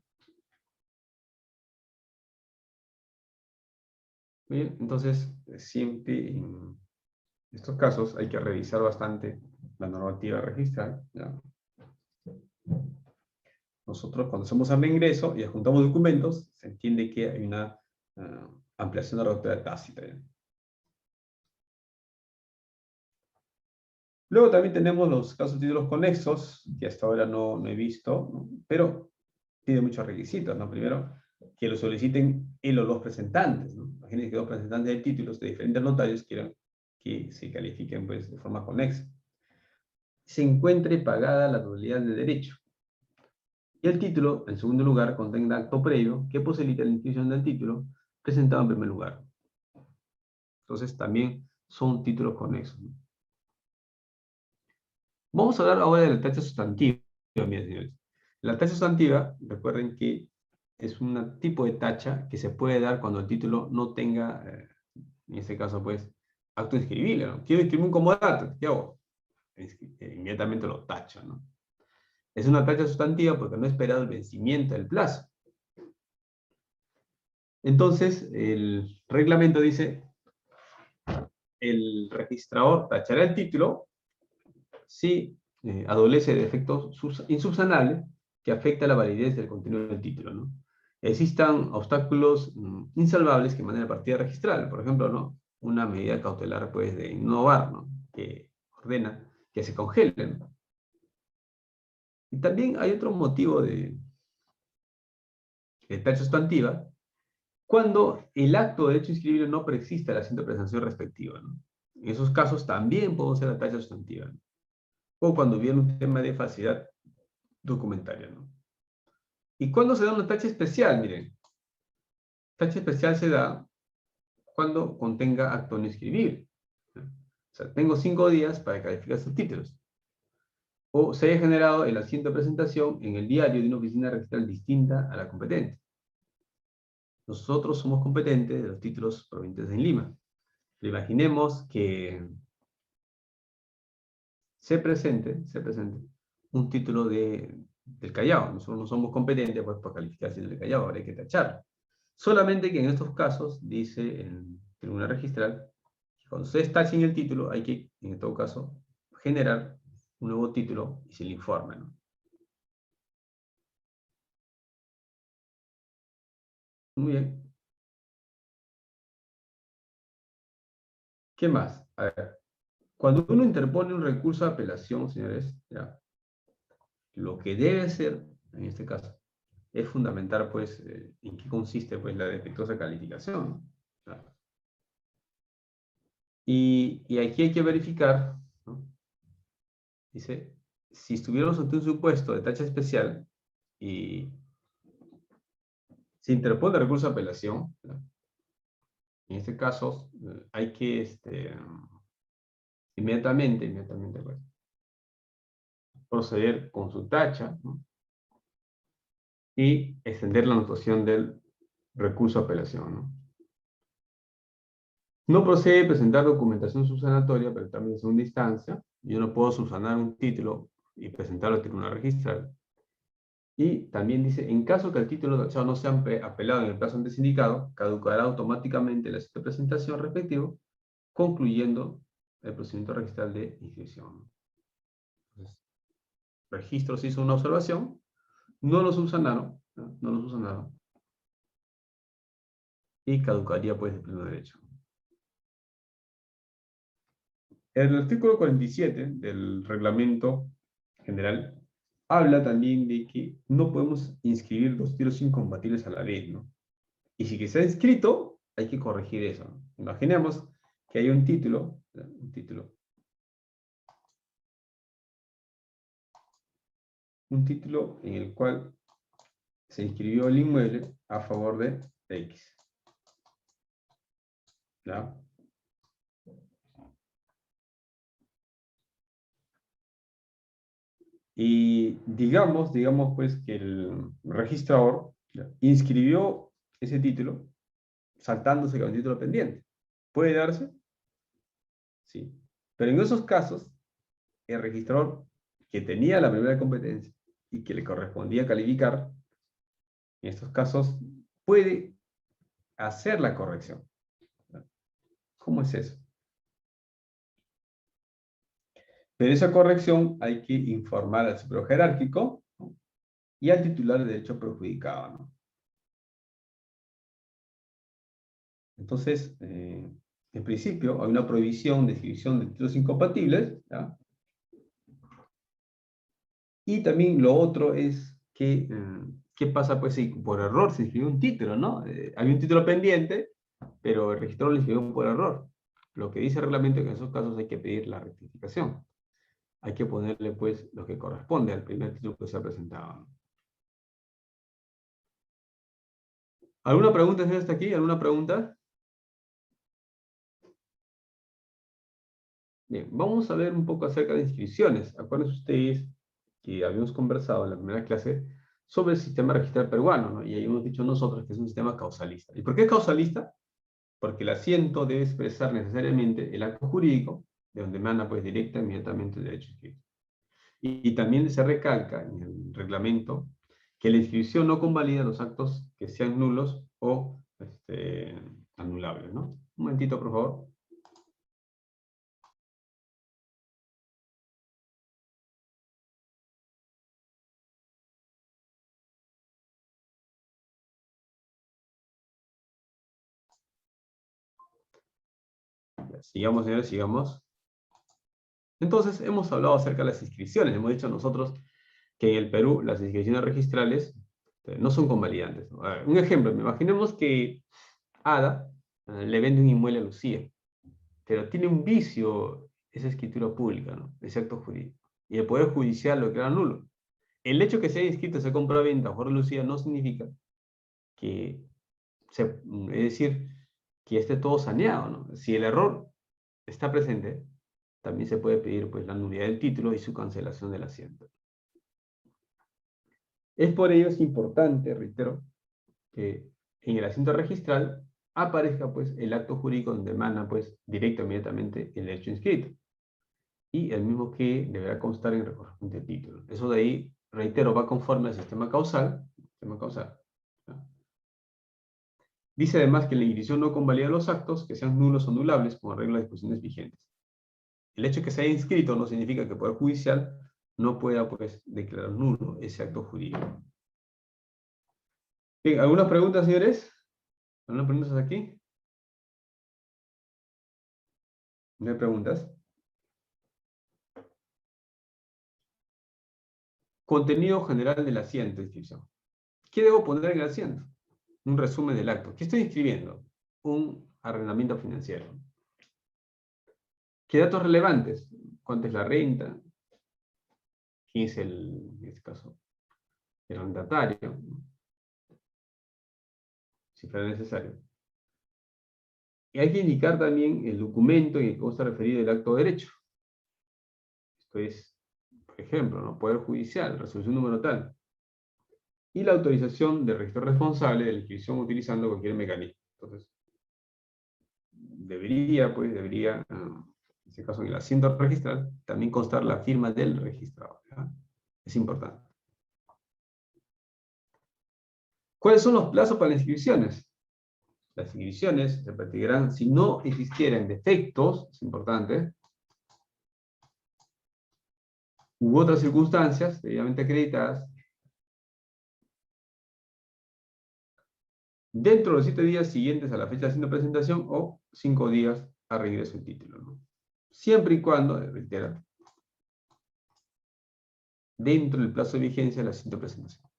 Bien, entonces siempre en estos casos hay que revisar bastante la normativa registral, ¿ya? Nosotros cuando hacemos al ingreso y adjuntamos documentos, se entiende que hay una ampliación de rogatoria tácita, ¿ya? Luego también tenemos los casos de títulos conexos, que hasta ahora no he visto, ¿no? Pero tiene muchos requisitos, ¿no? Primero, que lo soliciten él o los presentantes, ¿no? Imagínense que dos presentantes de títulos de diferentes notarios quieran que se califiquen pues, de forma conexa. Se encuentre pagada la totalidad de derecho. Y el título, en segundo lugar, contenga acto previo que posibilite la inscripción del título presentado en primer lugar. Entonces, también son títulos conexos, ¿no? Vamos a hablar ahora de la tacha sustantiva, mis señores. La tacha sustantiva, recuerden que es un tipo de tacha que se puede dar cuando el título no tenga, en este caso, pues, acto inscribible, ¿no? Quiero inscribir un comodato, ¿qué hago? Inmediatamente lo tacho, ¿no? Es una tacha sustantiva porque no he esperado el vencimiento del plazo. Entonces, el reglamento dice, el registrador tachará el título si adolece de efectos insubsanables que afecta la validez del contenido del título, ¿no? Existan obstáculos insalvables que emanen a la partida registral, por ejemplo, ¿no? Una medida cautelar, pues, de innovar, ¿no? Que ordena que se congele, ¿no? Y también hay otro motivo de tacha sustantiva, cuando el acto de derecho inscribible no preexiste a la asiento de presentación respectiva, ¿no? En esos casos también podemos hacer la tacha sustantiva, ¿no? O cuando viene un tema de falsedad documentaria, ¿no? ¿Y cuándo se da una tacha especial? Miren, tacha especial se da cuando contenga acto no inscribible, ¿no? O sea, tengo 5 días para calificar sus títulos. O se haya generado el asiento de presentación en el diario de una oficina registral distinta a la competente. Nosotros somos competentes de los títulos provenientes en Lima. Pero imaginemos que se presente un título del Callao. Nosotros no somos competentes pues, para calificar el título del Callao, habría que tacharlo. Solamente que en estos casos, dice el Tribunal Registral, que cuando ustedes tachen el título, hay que, en todo caso, generar un nuevo título y se le informa, ¿no? Muy bien. ¿Qué más? A ver, cuando uno interpone un recurso de apelación, señores, ya, lo que debe hacer, en este caso, es fundamentar, pues, en qué consiste, pues, la defectuosa calificación, ¿no? Claro. Y aquí hay que verificar, ¿no? Dice, si estuviéramos ante un supuesto de tacha especial y se interpone recurso de apelación, ¿no? En este caso, hay que, inmediatamente, pues, proceder con su tacha, ¿no? Y extender la anotación del recurso de apelación, ¿no? No procede presentar documentación subsanatoria, pero también en segunda instancia. Yo no puedo subsanar un título y presentarlo al tribunal registral. Y también dice, en caso que el título tachado no sea apelado en el plazo antes indicado, caducará automáticamente el acto de presentación respectivo, concluyendo el procedimiento registral de inscripción. Entonces, registros hizo una observación, no lo subsanaron, no lo subsanaron, y caducaría pues el pleno derecho. El artículo 47 del reglamento general habla también de que no podemos inscribir dos títulos incompatibles a la vez, ¿no? Y si que se ha inscrito, hay que corregir eso, ¿no? Imaginemos que hay un título en el cual se inscribió el inmueble a favor de X. ¿Ya? Y digamos pues que el registrador inscribió ese título saltándose con el título pendiente. ¿Puede darse? Sí. Pero en esos casos, el registrador que tenía la primera competencia y que le correspondía calificar, en estos casos puede hacer la corrección. ¿Cómo es eso? Pero esa corrección hay que informar al superior jerárquico, ¿no? Y al titular de derecho perjudicado, ¿no? Entonces, en principio, hay una prohibición de inscripción de títulos incompatibles, ¿ya? Y también lo otro es que, ¿qué pasa pues si por error se inscribió un título, ¿no? Hay un título pendiente, pero el registrador lo inscribió por error. Lo que dice el reglamento es que en esos casos hay que pedir la rectificación. Hay que ponerle pues lo que corresponde al primer título que se ha presentado. ¿Alguna pregunta señor, hasta aquí? ¿Alguna pregunta? Bien, vamos a ver un poco acerca de inscripciones. Acuérdense ustedes que habíamos conversado en la primera clase sobre el sistema registral peruano, ¿no? Y ahí hemos dicho nosotros que es un sistema causalista. ¿Y por qué es causalista? Porque el asiento debe expresar necesariamente el acto jurídico, de donde emana pues directa e inmediatamente el derecho escrito. Y también se recalca en el reglamento que la inscripción no convalida los actos que sean nulos o anulables, ¿no? Un momentito, por favor. Sigamos, señores, sigamos. Entonces, hemos hablado acerca de las inscripciones. Hemos dicho nosotros que en el Perú las inscripciones registrales no son convalidantes. A ver, un ejemplo, imaginemos que Ada le vende un inmueble a Lucía, pero tiene un vicio esa escritura pública, ¿no? Ese acto jurídico. Y el Poder Judicial lo declara nulo. El hecho que se haya inscrito esa compra-venta a favor de Lucía no significa que, es decir, que esté todo saneado, ¿no? Si el error está presente, también se puede pedir pues, la nulidad del título y su cancelación del asiento. Es por ello es importante, reitero, que en el asiento registral aparezca pues, el acto jurídico donde emana pues, directo e inmediatamente el hecho inscrito. Y el mismo que deberá constar en el correspondiente título. Eso de ahí, reitero, va conforme al sistema causal. ¿No? Dice además que la inscripción no convalida los actos que sean nulos o anulables con arreglo a las disposiciones vigentes. El hecho de que se haya inscrito no significa que el Poder Judicial no pueda pues, declarar nulo ese acto jurídico. Bien, ¿algunas preguntas, señores? ¿Algunas preguntas aquí? ¿No hay preguntas? Contenido general del asiento de inscripción. ¿Qué debo poner en el asiento? Un resumen del acto. ¿Qué estoy inscribiendo? Un arrendamiento financiero. ¿Qué datos relevantes? ¿Cuánto es la renta? ¿Quién es en este caso, el arrendatario? Si fuera necesario. Y hay que indicar también el documento en el que consta referido el acto de derecho. Esto es, por ejemplo, ¿no? Poder Judicial, resolución número tal. Y la autorización del registro responsable de la inscripción utilizando cualquier mecanismo. Entonces, debería, en este caso en el asiento registral, también constar la firma del registrador. ¿Ya? Es importante. ¿Cuáles son los plazos para las inscripciones? Las inscripciones se practicarán si no existieran defectos, es importante, u otras circunstancias debidamente acreditadas, dentro de los 7 días siguientes a la fecha de haciendo presentación o 5 días a regreso del título, ¿no? Siempre y cuando, reitero, dentro del plazo de vigencia de la haciendo presentación.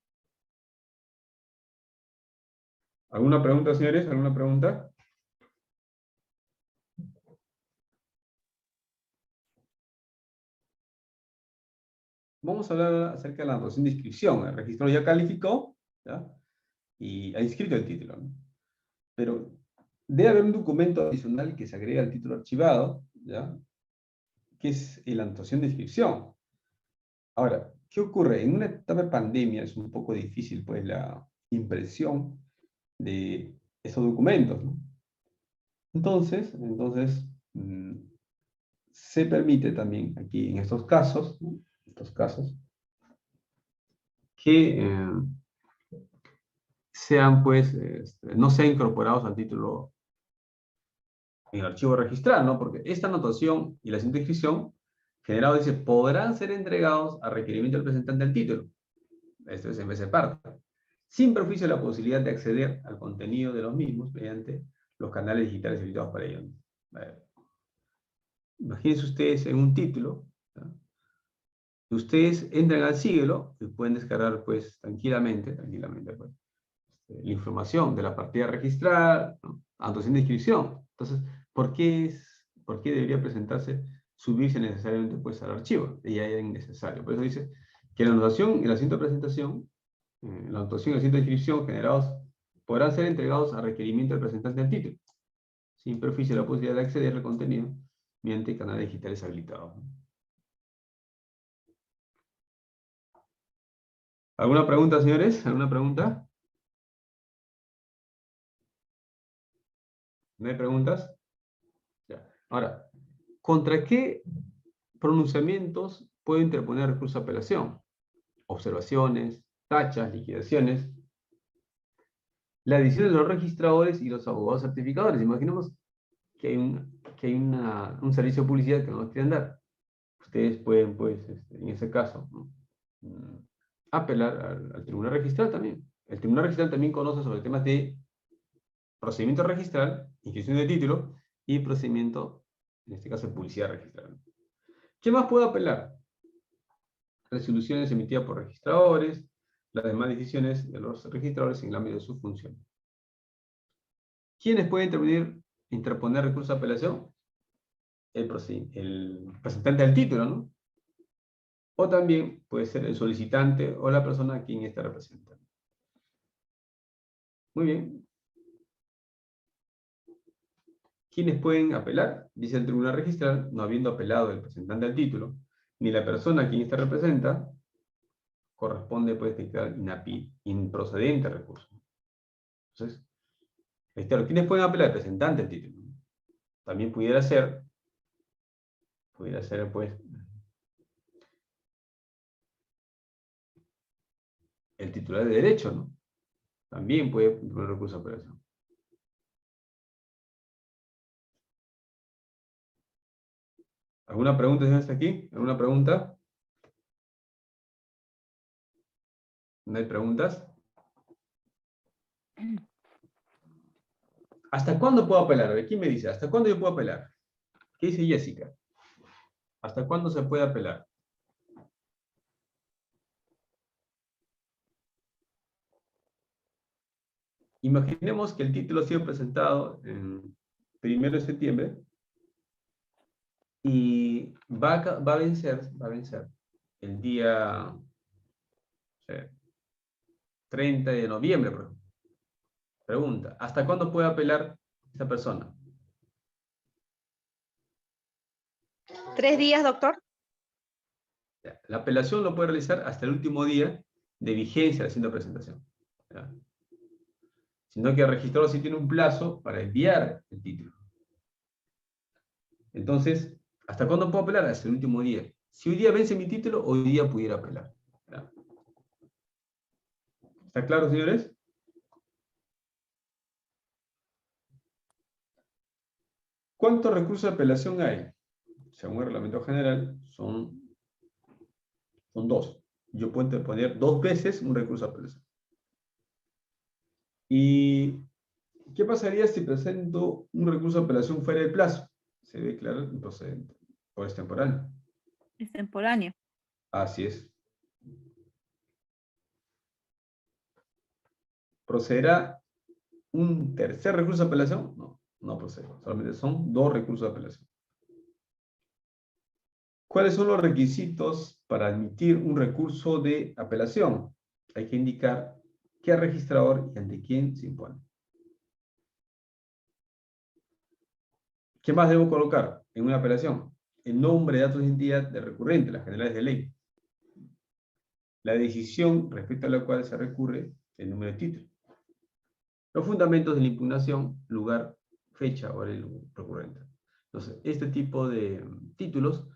¿Alguna pregunta, señores? ¿Alguna pregunta? Vamos a hablar acerca de la anotación de inscripción. El registro ya calificó, ¿ya? Y ha inscrito el título, ¿no? Pero debe haber un documento adicional que se agrega al título archivado, ¿ya? Que es la anotación de inscripción. Ahora, ¿qué ocurre? En una etapa de pandemia es un poco difícil, pues, la impresión de esos documentos, ¿no? Entonces, se permite también aquí en estos casos, ¿no? Que sean, pues, no sean incorporados al título en el archivo registral, ¿no? Porque esta anotación y la siguiente inscripción, generado dice, podrán ser entregados a requerimiento del presentante del título. Esto es en vez de parte. Sin perjuicio de la posibilidad de acceder al contenido de los mismos mediante los canales digitales habilitados para ello. Imagínense ustedes en un título, ¿no? Ustedes entran al siglo y pueden descargar, pues, tranquilamente, pues, la información de la partida registrada, ¿no? Anotación de inscripción. Entonces, ¿por qué debería presentarse, subirse necesariamente, pues, al archivo? Y ya era innecesario. Por eso dice que la anotación y el asiento de presentación, la anotación y el asiento de inscripción generados podrán ser entregados a requerimiento del presentante del título, sin perjuicio de la posibilidad de acceder al contenido mediante canales digitales habilitados. ¿Alguna pregunta, señores? ¿Alguna pregunta? ¿No hay preguntas? Ya. Ahora, ¿contra qué pronunciamientos puedo interponer recurso de apelación? Observaciones, tachas, liquidaciones. La decisión de los registradores y los abogados certificadores. Imaginemos que hay un servicio de publicidad que no nos quieren dar. Ustedes pueden, pues, en ese caso, ¿no? Apelar al tribunal registral también. El tribunal registral también conoce sobre temas de procedimiento registral, inscripción de título y procedimiento, en este caso, de publicidad registral. ¿Qué más puedo apelar? Resoluciones emitidas por registradores, las demás decisiones de los registradores en el ámbito de su función. ¿Quiénes pueden interponer recurso de apelación? El presentante del título, ¿no? O también puede ser el solicitante o la persona a quien está representando. Muy bien. ¿Quiénes pueden apelar? Dice el tribunal registral, no habiendo apelado el presentante al título, ni la persona a quien éste representa, corresponde, pues, declarar improcedente el recurso. Entonces, ¿quiénes pueden apelar? El presentante al título. También pudiera ser, pues, el titular de derecho, ¿no? También puede poner recurso de apelación. ¿Alguna pregunta, señor, hasta aquí? ¿Alguna pregunta? ¿No hay preguntas? ¿Hasta cuándo puedo apelar? A ver, ¿quién me dice? ¿Hasta cuándo yo puedo apelar? ¿Qué dice Jessica? ¿Hasta cuándo se puede apelar? Imaginemos que el título ha sido presentado en 1 de septiembre y va a vencer el día 30 de noviembre, por ejemplo. Pregunta, ¿hasta cuándo puede apelar esa persona? 3 días, doctor. La apelación lo puede realizar hasta el último día de vigencia de la haciendo presentación. ¿Ya? Sino que el registrador sí tiene un plazo para enviar el título. Entonces, ¿hasta cuándo puedo apelar? Hasta el último día. Si hoy día vence mi título, hoy día pudiera apelar. ¿Ya? ¿Está claro, señores? ¿Cuántos recursos de apelación hay? Según el reglamento general, son Son dos. Yo puedo interponer 2 veces un recurso de apelación. ¿Y qué pasaría si presento un recurso de apelación fuera del plazo? Se declara improcedente o extemporáneo. Extemporáneo. Así es. ¿Procederá un tercer recurso de apelación? No, no procede. Solamente son 2 recursos de apelación. ¿Cuáles son los requisitos para admitir un recurso de apelación? Hay que indicar qué registrador y ante quién se impone. ¿Qué más debo colocar en una apelación? El nombre, datos de identidad del recurrente, las generales de ley. La decisión respecto a la cual se recurre, el número de título. Los fundamentos de la impugnación, lugar, fecha, hora del recurrente. Entonces, este tipo de títulos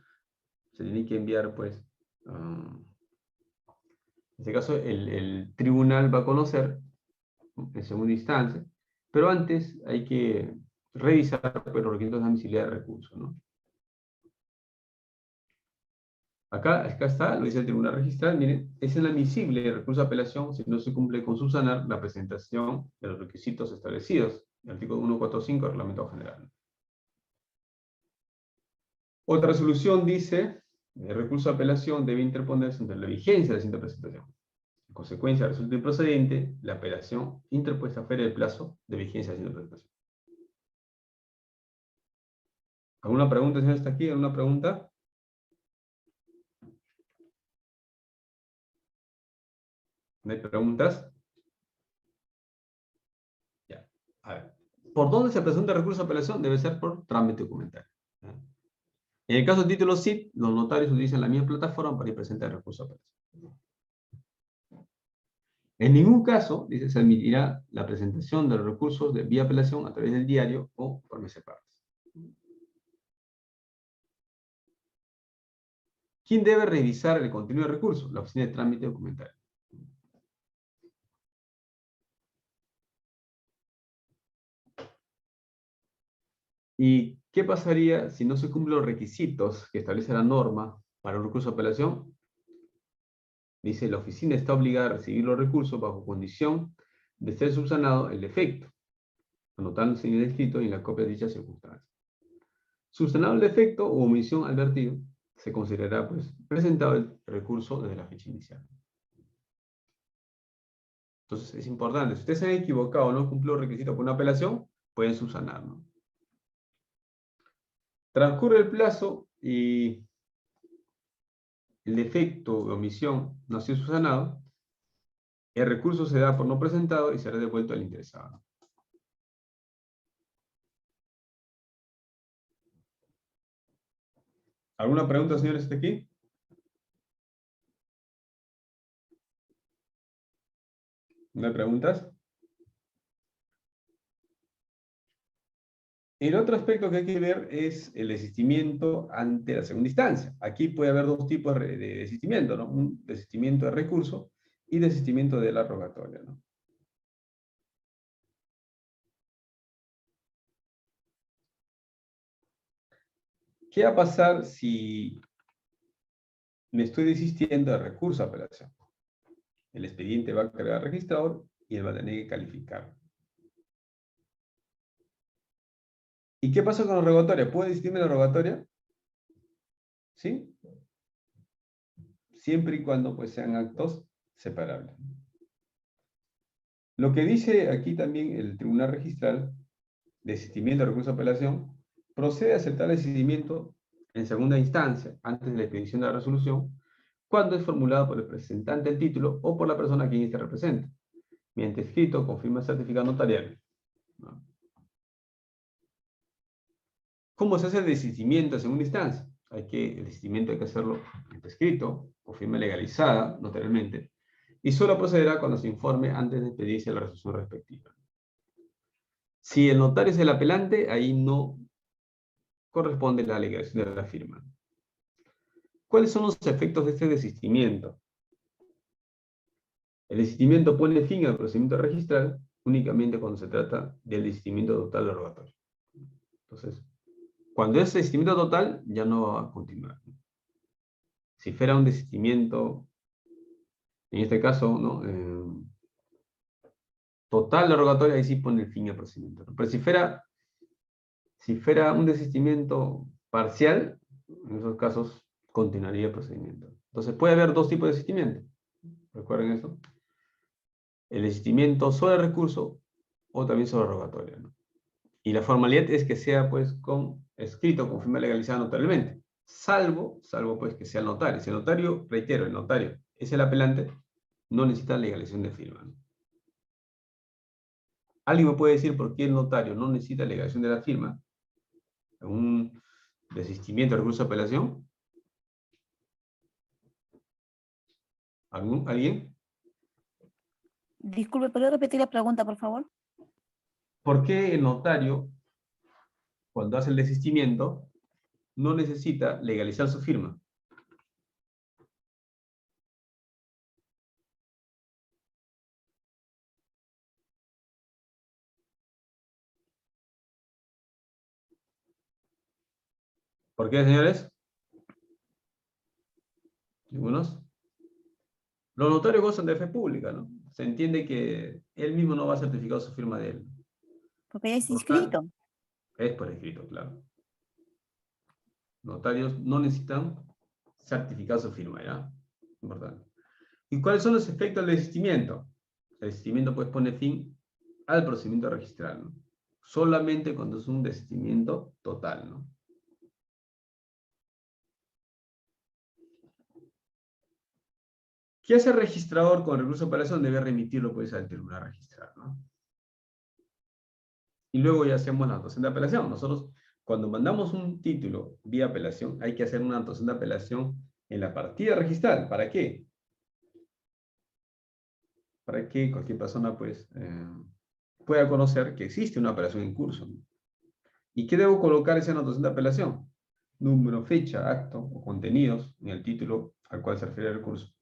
se tiene que enviar, pues, en este caso, el tribunal va a conocer en segunda instancia, pero antes hay que revisar, pues, los requisitos de admisibilidad de recursos, ¿no? Acá está, lo dice el tribunal registral, miren, es inadmisible el recurso de apelación si no se cumple con subsanar la presentación de los requisitos establecidos, el artículo 145 del Reglamento General. Otra resolución dice, el recurso de apelación debe interponerse entre la vigencia de la siguiente presentación. En consecuencia, resulta improcedente la apelación interpuesta fuera del plazo de vigencia de la siguiente presentación. ¿Alguna pregunta, señor, está aquí? ¿Alguna pregunta? ¿No hay preguntas? Ya. A ver. ¿Por dónde se presenta el recurso de apelación? Debe ser por trámite documentario. ¿Ya? En el caso de título CIT, los notarios utilizan la misma plataforma para ir presentar el recurso de apelación. En ningún caso, dice, se admitirá la presentación de los recursos de vía apelación a través del diario o por mes de partes. ¿Quién debe revisar el contenido del recurso? La oficina de trámite documentario. ¿Y qué pasaría si no se cumplen los requisitos que establece la norma para un recurso de apelación? Dice, la oficina está obligada a recibir los recursos bajo condición de ser subsanado el defecto, anotándose en el escrito y en la copia de dicha circunstancia. Subsanado el defecto o omisión advertido, se considerará, pues, presentado el recurso desde la fecha inicial. Entonces, es importante, si ustedes se han equivocado o no cumplido los requisitos por una apelación, pueden subsanar, ¿no? Transcurre el plazo y el defecto o omisión no ha sido subsanado, el recurso se da por no presentado y será devuelto al interesado. ¿Alguna pregunta, señores, hasta aquí? ¿No hay preguntas? El otro aspecto que hay que ver es el desistimiento ante la segunda instancia. Aquí puede haber 2 tipos de desistimiento, ¿no? Un desistimiento de recurso y desistimiento de la rogatoria, ¿no? ¿Qué va a pasar si me estoy desistiendo del recurso de apelación? El expediente va a cargar al registrador y él va a tener que calificar. ¿Y qué pasa con la rogatoria? ¿Puedo desistirme de la rogatoria? ¿Sí? Siempre y cuando, pues, sean actos separables. Lo que dice aquí también el tribunal registral, desistimiento de recurso de apelación, procede a aceptar el desistimiento en segunda instancia, antes de la expedición de la resolución, cuando es formulado por el presentante del título o por la persona a quien éste representa, mediante escrito con firma certificado notarial. ¿No? ¿Cómo se hace el desistimiento en segunda instancia? El desistimiento hay que hacerlo mediante escrito, con firma legalizada notarialmente, y solo procederá cuando se informe antes de expedirse la resolución respectiva. Si el notario es el apelante, ahí no corresponde la legalización de la firma. ¿Cuáles son los efectos de este desistimiento? El desistimiento pone fin al procedimiento registral únicamente cuando se trata del desistimiento total del rogatorio. Entonces, cuando es desistimiento total, ya no va a continuar. Si fuera un desistimiento, en este caso, ¿no? Total derogatoria, ahí sí pone el fin al procedimiento, ¿no? Pero si fuera un desistimiento parcial, en esos casos continuaría el procedimiento. Entonces puede haber dos tipos de desistimiento. ¿Recuerden eso? El desistimiento sobre recurso o también sobre rogatoria, ¿no? Y la formalidad es que sea pues con escrito, con firma legalizada notarialmente. Salvo pues que sea el notario. Si el notario, reitero, el notario es el apelante, no necesita legalización de firma, ¿no? ¿Alguien me puede decir por qué el notario no necesita legalización de la firma en un desistimiento de recurso de apelación? ¿Alguien? Disculpe, ¿puedo repetir la pregunta, por favor? ¿Por qué el notario, cuando hace el desistimiento, no necesita legalizar su firma? ¿Por qué, señores? ¿Algunos? Los notarios gozan de fe pública, ¿no? Se entiende que él mismo no va a certificar su firma de él. Porque ya es Por tanto, inscrito. es por escrito, claro. Notarios no necesitan certificar su firma, ¿ya? Importante. ¿Y cuáles son los efectos del desistimiento? El desistimiento pues pone fin al procedimiento registral, ¿no? Solamente cuando es un desistimiento total, ¿no? ¿Qué hace el registrador con el recurso de apelación? Debe remitirlo pues al tribunal registral, ¿no? Y luego ya hacemos la anotación de apelación. Nosotros, cuando mandamos un título vía apelación, hay que hacer una anotación de apelación en la partida registral. ¿Para qué? Para que cualquier persona pues pueda conocer que existe una apelación en curso, ¿no? ¿Y qué debo colocar en esa anotación de apelación? Número, fecha, acto o contenidos en el título al cual se refiere el recurso.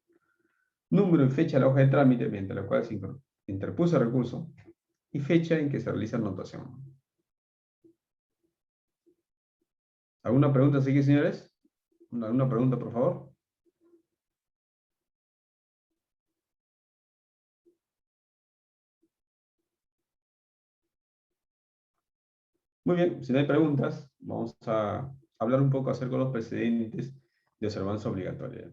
Número y fecha de la hoja de trámite mediante la cual se interpuso el recurso. Y fecha en que se realiza la anotación. ¿Alguna pregunta así, señores? ¿Alguna pregunta, por favor? Muy bien, si no hay preguntas, vamos a hablar un poco acerca de los precedentes de observancia obligatoria.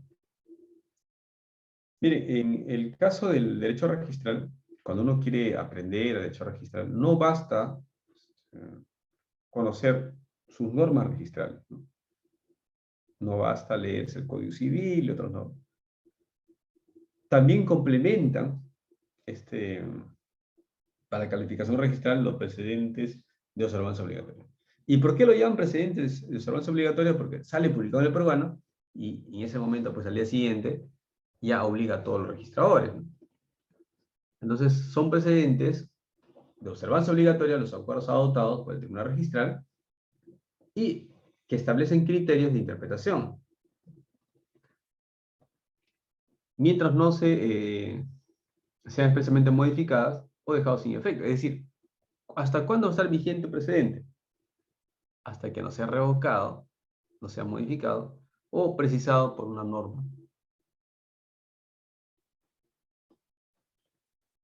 Mire, en el caso del derecho registral, cuando uno quiere aprender derecho registral, no basta conocer sus normas registrales, ¿no? No basta leerse el Código Civil y otras normas. También complementan para calificación registral los precedentes de observancia obligatoria. ¿Y por qué lo llaman precedentes de observancia obligatoria? Porque sale publicado en el peruano y en ese momento, pues al día siguiente, ya obliga a todos los registradores, ¿no? Entonces, son precedentes de observancia obligatoria los acuerdos adoptados por el Tribunal Registral y que establecen criterios de interpretación. Mientras no sean expresamente modificadas o dejados sin efecto. Es decir, ¿hasta cuándo va a estar vigente el precedente? Hasta que no sea revocado, no sea modificado o precisado por una norma.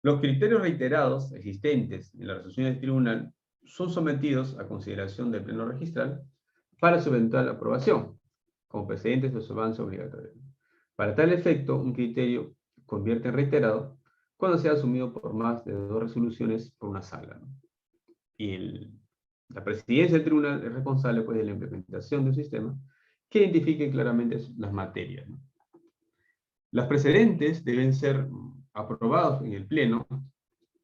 Los criterios reiterados existentes en la resolución del tribunal son sometidos a consideración del pleno registral para su eventual aprobación, como precedentes de observancia obligatoria. Para tal efecto, un criterio convierte en reiterado cuando sea asumido por más de 2 resoluciones por una sala, ¿no? Y la presidencia del tribunal es responsable pues, de la implementación de un sistema que identifique claramente las materias, ¿no? Las precedentes deben ser aprobados en el pleno,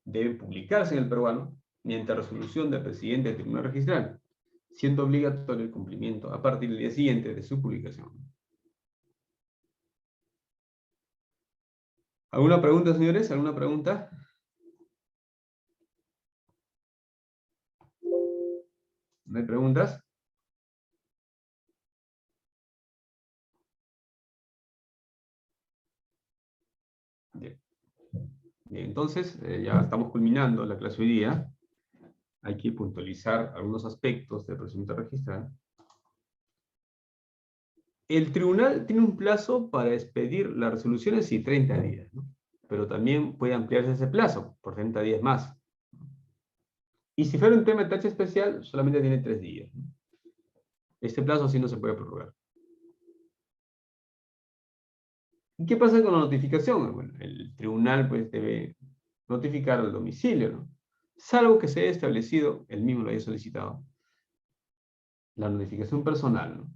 deben publicarse en el peruano mediante resolución del presidente del tribunal registral, siendo obligatorio el cumplimiento a partir del día siguiente de su publicación. ¿Alguna pregunta, señores? ¿Alguna pregunta? ¿No hay preguntas? Bien. Bien, entonces, ya estamos culminando la clase hoy día. Hay que puntualizar algunos aspectos del procedimiento registral. El tribunal tiene un plazo para expedir las resoluciones y 30 días, ¿no? Pero también puede ampliarse ese plazo por 30 días más. Y si fuera un tema de tacha especial, solamente tiene 3 días, ¿no? Este plazo sí no se puede prorrogar. ¿Y qué pasa con la notificación? Bueno, el tribunal pues debe notificar al domicilio, ¿no? Salvo que se haya establecido, el mismo lo haya solicitado, la notificación personal, ¿no?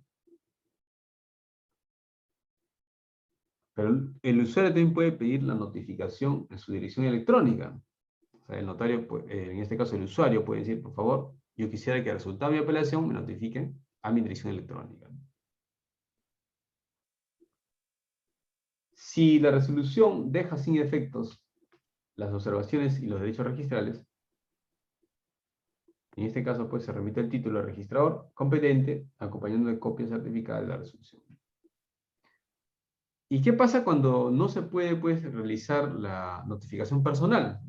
Pero el usuario también puede pedir la notificación en su dirección electrónica. O sea, el notario, en este caso el usuario, puede decir, por favor, yo quisiera que al resultado de mi apelación me notifiquen a mi dirección electrónica. Si la resolución deja sin efectos las observaciones y los derechos registrales, en este caso pues se remite el título al registrador competente, acompañando de copia certificada de la resolución. ¿Y qué pasa cuando no se puede pues realizar la notificación personal?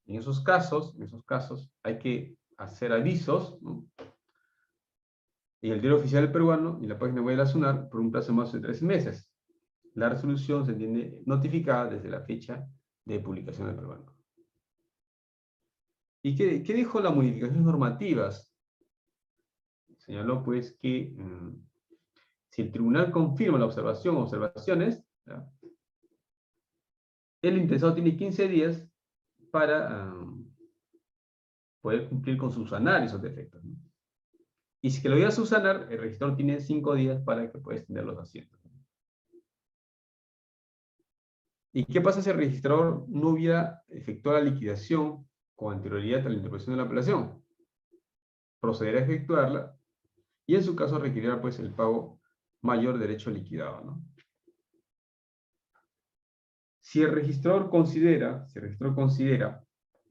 En esos casos hay que hacer avisos, ¿no? En el diario oficial peruano y la página web de la SUNAR por un plazo de más de 3 meses. La resolución se entiende notificada desde la fecha de publicación del peruano. ¿Y qué dijo las modificaciones normativas? Señaló pues que si el tribunal confirma la observación o observaciones, ¿ya?, el interesado tiene 15 días para poder cumplir con subsanar esos defectos, ¿no? Y si que lo voy a subsanar, el registrador tiene 5 días para que pueda extender los asientos. ¿Y qué pasa si el registrador no hubiera efectuado la liquidación con anterioridad a la interposición de la apelación? Procederá a efectuarla y en su caso requerirá pues el pago mayor derecho liquidado, ¿no? Si el registrador considera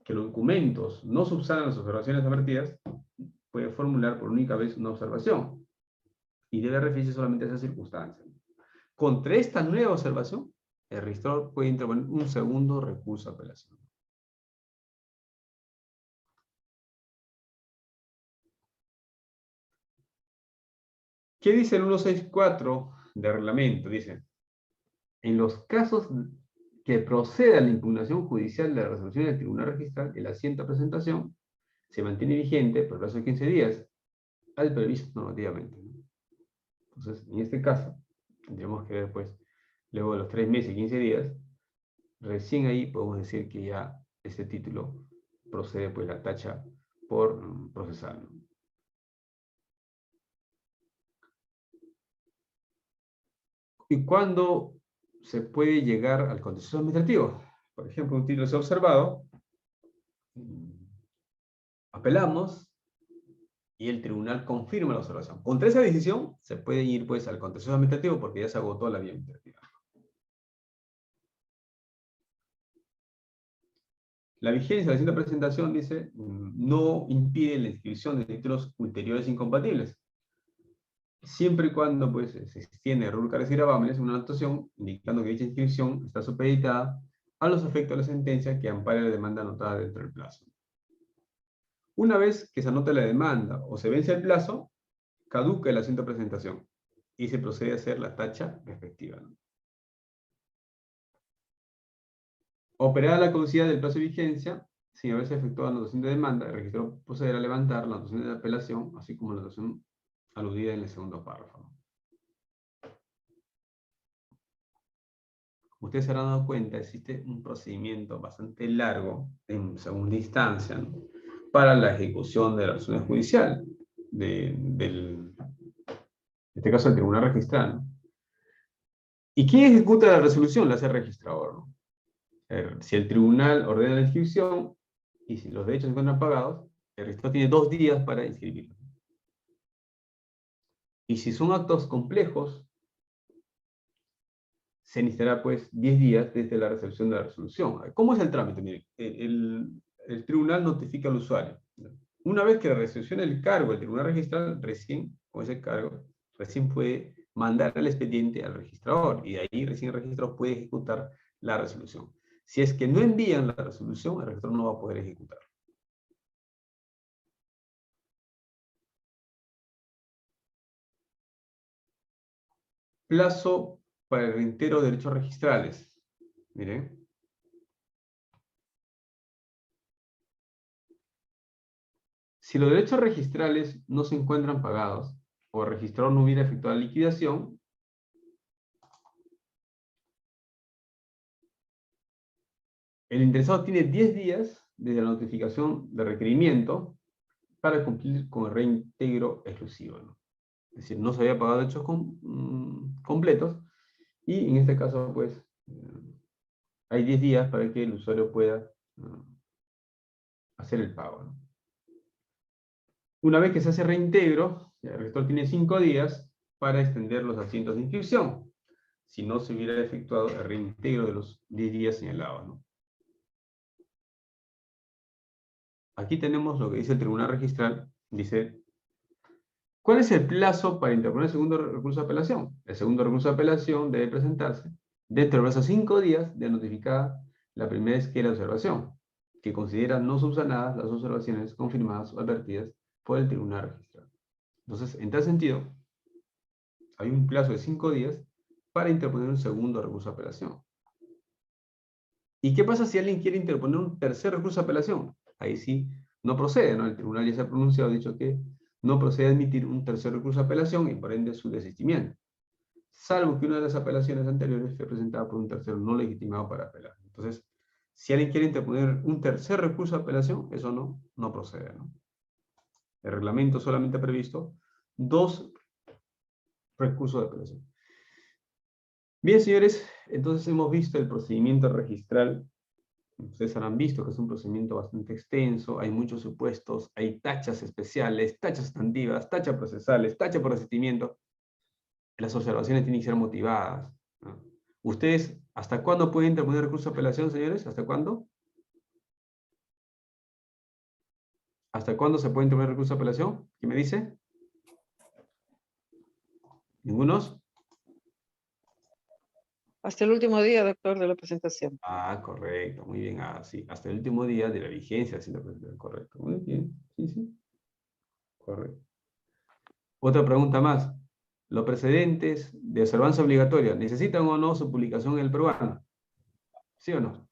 que los documentos no subsanan las observaciones advertidas, puede formular por única vez una observación y debe referirse solamente a esa circunstancia. Contra esta nueva observación, el registrador puede interponer un segundo recurso de apelación. ¿Qué dice el 164 del reglamento? Dice, en los casos que proceda la impugnación judicial de la resolución del tribunal registral, el asiento de presentación se mantiene vigente por el plazo de 15 días, al previsto normativamente, ¿no? Entonces, en este caso, tendríamos que ver, pues, luego de los 3 meses y 15 días, recién ahí podemos decir que ya este título procede, pues, la tacha por procesal, ¿no? ¿Y cuándo se puede llegar al contencioso administrativo? Por ejemplo, un título se ha observado, apelamos, y el tribunal confirma la observación. Contra esa decisión se puede ir pues al contencioso administrativo porque ya se agotó la vía administrativa. La vigencia de la siguiente presentación dice, no impide la inscripción de títulos ulteriores incompatibles, siempre y cuando pues se extiende error carece gravamen, es una anotación indicando que dicha inscripción está supeditada a los efectos de la sentencia que ampare la demanda anotada dentro del plazo. Una vez que se anota la demanda o se vence el plazo, caduca el asiento de presentación y se procede a hacer la tacha respectiva, ¿no? Operada la caducidad del plazo de vigencia, sin haberse efectuado la anotación de demanda, el registrador procederá a levantar la anotación de apelación, así como la anotación aludida en el segundo párrafo. Como ustedes se habrán dado cuenta, existe un procedimiento bastante largo en segunda instancia, ¿no?, para la ejecución de la resolución judicial, en este caso el tribunal registral, ¿no? ¿Y quién ejecuta la resolución? La hace el registrador, ¿no? Si el tribunal ordena la inscripción y si los derechos se encuentran pagados, el registrador tiene 2 días para inscribirlo. Y si son actos complejos, se necesitará pues 10 días desde la recepción de la resolución. ¿Cómo es el trámite? Mire, el tribunal notifica al usuario. Una vez que recepciona el cargo el tribunal registral, recién, con ese cargo, recién puede mandar el expediente al registrador, y de ahí recién el registrador puede ejecutar la resolución. Si es que no envían la resolución, el registrador no va a poder ejecutar. Plazo para el reintegro de derechos registrales. Miren. Si los derechos registrales no se encuentran pagados o el registrador no hubiera efectuado la liquidación, el interesado tiene 10 días desde la notificación de requerimiento para cumplir con el reintegro exclusivo, ¿no? Es decir, no se había pagado derechos completos y en este caso, pues, hay 10 días para que el usuario pueda hacer el pago, ¿no? Una vez que se hace reintegro, el registrador tiene 5 días para extender los asientos de inscripción, si no se hubiera efectuado el reintegro de los 10 días señalados, ¿no? Aquí tenemos lo que dice el Tribunal Registral. Dice, ¿cuál es el plazo para interponer el segundo recurso de apelación? El segundo recurso de apelación debe presentarse dentro de esos 5 días de notificada la primera esquela de observación, que considera no subsanadas las observaciones confirmadas o advertidas por el Tribunal Registral. Entonces, en tal sentido, hay un plazo de 5 días para interponer un segundo recurso de apelación. ¿Y qué pasa si alguien quiere interponer un tercer recurso de apelación? Ahí sí no procede, ¿no? El tribunal ya se ha pronunciado, ha dicho que no procede a admitir un tercer recurso de apelación y por ende su desistimiento, salvo que una de las apelaciones anteriores fue presentada por un tercero no legitimado para apelar. Entonces, si alguien quiere interponer un tercer recurso de apelación, eso no procede, ¿no? El reglamento solamente ha previsto 2 recursos de apelación. Bien, señores, entonces hemos visto el procedimiento registral. Ustedes habrán visto que es un procedimiento bastante extenso, hay muchos supuestos, hay tachas especiales, tachas sustantivas, tachas procesales, tacha por resistimiento. Las observaciones tienen que ser motivadas, ¿no? ¿Ustedes hasta cuándo pueden interponer recurso de apelación, señores? ¿Hasta cuándo? ¿Hasta cuándo se puede interponer recurso de apelación? ¿Quién me dice? ¿Ningunos? Hasta el último día, doctor, de la presentación. Ah, correcto, muy bien. Ah, sí, hasta el último día de la vigencia, sí, correcto. Muy bien, sí, sí. Correcto. Otra pregunta más. ¿Los precedentes de observancia obligatoria necesitan o no su publicación en el peruano? ¿Sí o no?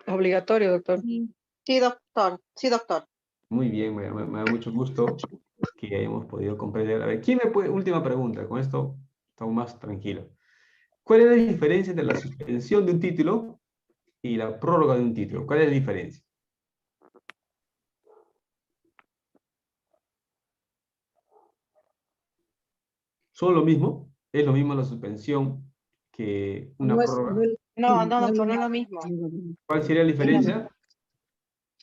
Obligatorio, doctor. Sí, doctor. Sí, doctor. Muy bien, me da mucho gusto que hayamos podido comprender. A ver, ¿quién me puede? Última pregunta, con esto estamos más tranquilos. ¿Cuál es la diferencia entre la suspensión de un título y la prórroga de un título? ¿Cuál es la diferencia? ¿Son lo mismo? ¿Es lo mismo la suspensión que una No es, prórroga? No, doctor, no es lo mismo. ¿Cuál sería la diferencia?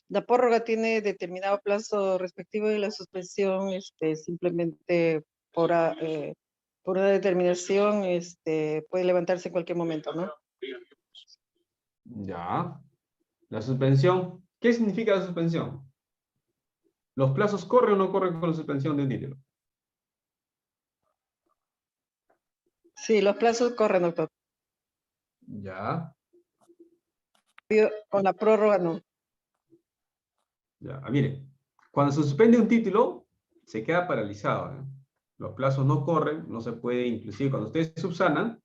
La prórroga tiene determinado plazo respectivo y la suspensión, simplemente por, por una determinación, puede levantarse en cualquier momento, ¿no? Ya. La suspensión. ¿Qué significa la suspensión? ¿Los plazos corren o no corren con la suspensión de un título? Sí, los plazos corren, doctor. Ya. Con la prórroga no. Ya. Ah, mire, cuando se suspende un título, se queda paralizado, ¿no? Los plazos no corren, no se puede, inclusive cuando ustedes subsanan,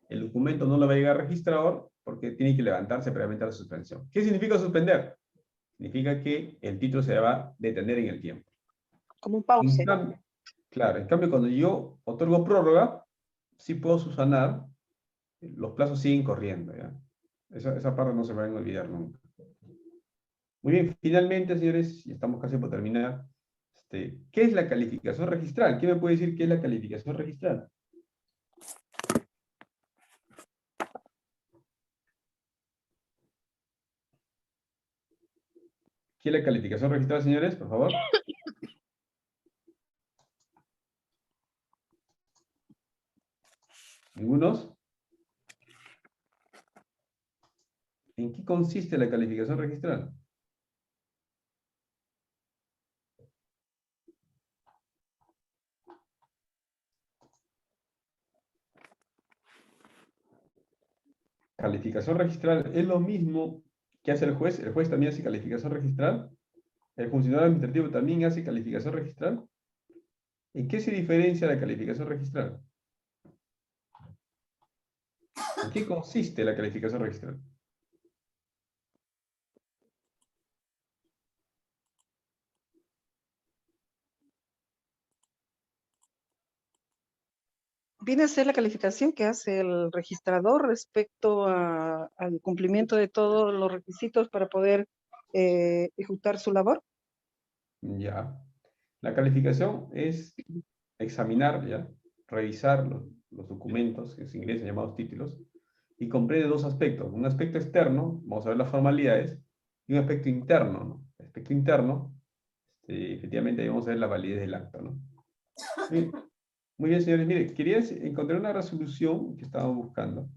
el documento no lo va a llegar al registrador porque tiene que levantarse previamente a la suspensión. ¿Qué significa suspender? Significa que el título se va a detener en el tiempo. Como un pause. Claro, en cambio cuando yo otorgo prórroga, sí puedo subsanar, los plazos siguen corriendo, ¿ya? Esa parte no se va a olvidar nunca. Muy bien, finalmente, señores, y estamos casi por terminar, ¿qué es la calificación registral? ¿Quién me puede decir qué es la calificación registral? ¿Qué es la calificación registral, señores? Por favor. ¿Ningunos? ¿En qué consiste la calificación registral? Calificación registral es lo mismo que hace el juez también hace calificación registral, el funcionario administrativo también hace calificación registral. ¿En qué se diferencia la calificación registral? ¿En qué consiste la calificación registral? Viene a ser la calificación que hace el registrador respecto al cumplimiento de todos los requisitos para poder ejecutar su labor. Ya. La calificación es examinar, ya, revisar los documentos que se ingresan llamados títulos y comprende dos aspectos. Un aspecto externo, vamos a ver las formalidades, y un aspecto interno, ¿no? El aspecto interno, efectivamente ahí vamos a ver la validez del acta, ¿no? Bien. Muy bien, señores. Mire, quería encontrar una resolución que estábamos buscando.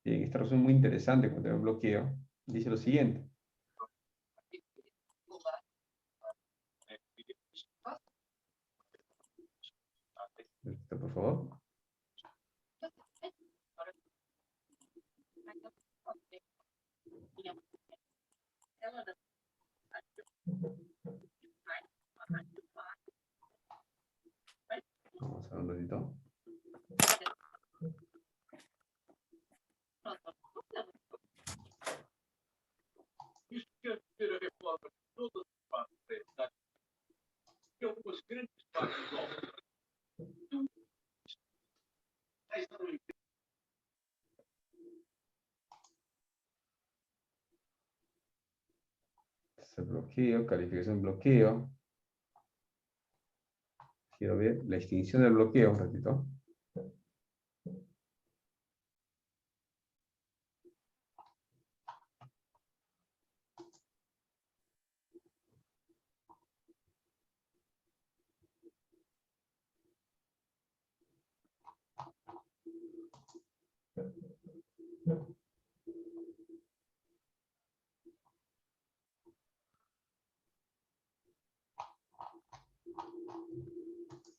Bien, esta resolución es muy interesante contra el bloqueo. Dice lo siguiente. Por favor. Vamos a ver un ratito. Este bloqueo, calificación bloqueo. Quiero ver la extinción del bloqueo, un ratito.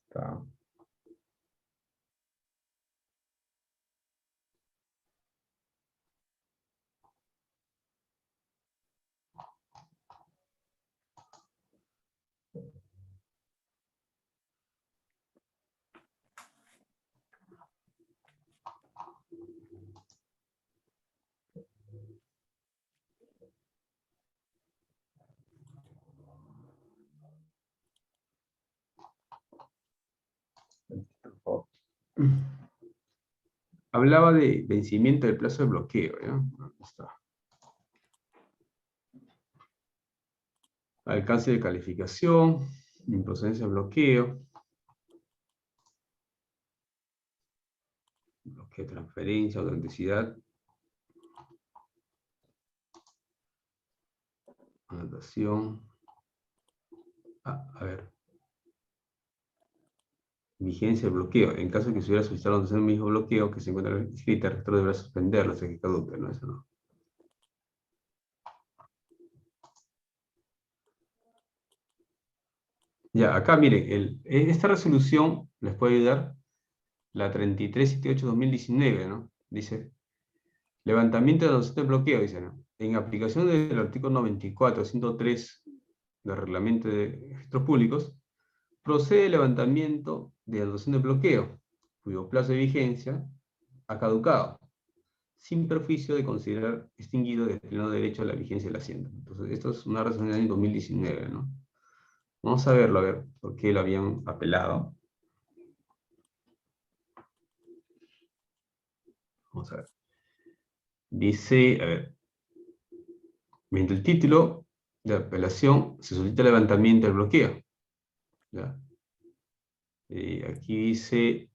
Está. Por favor. Hablaba de vencimiento del plazo de bloqueo, ¿ya? Aquí está. Alcance de calificación, improcedencia de bloqueo, bloqueo de transferencia, autenticidad, anotación. A ver. Vigencia del bloqueo. En caso de que se hubiera solicitado la anotación del mismo bloqueo que se encuentra inscrita, el rector deberá suspenderlo hasta que caduque, ¿no? Eso no. Ya, acá miren, esta resolución les puede ayudar, la 3378-2019, ¿no? Dice, levantamiento de anotación de bloqueo, dice, ¿no? En aplicación del artículo 94, 103 del reglamento de registros públicos, procede el levantamiento de anotación de bloqueo, cuyo plazo de vigencia ha caducado, sin perjuicio de considerar extinguido de pleno derecho a la vigencia de la hacienda. Entonces, esto es una resolución del año 2019, ¿no? Vamos a verlo, a ver, por qué lo habían apelado. Vamos a ver. Dice, a ver, mediante el título de apelación se solicita el levantamiento del bloqueo. ¿Ya? Aquí dice,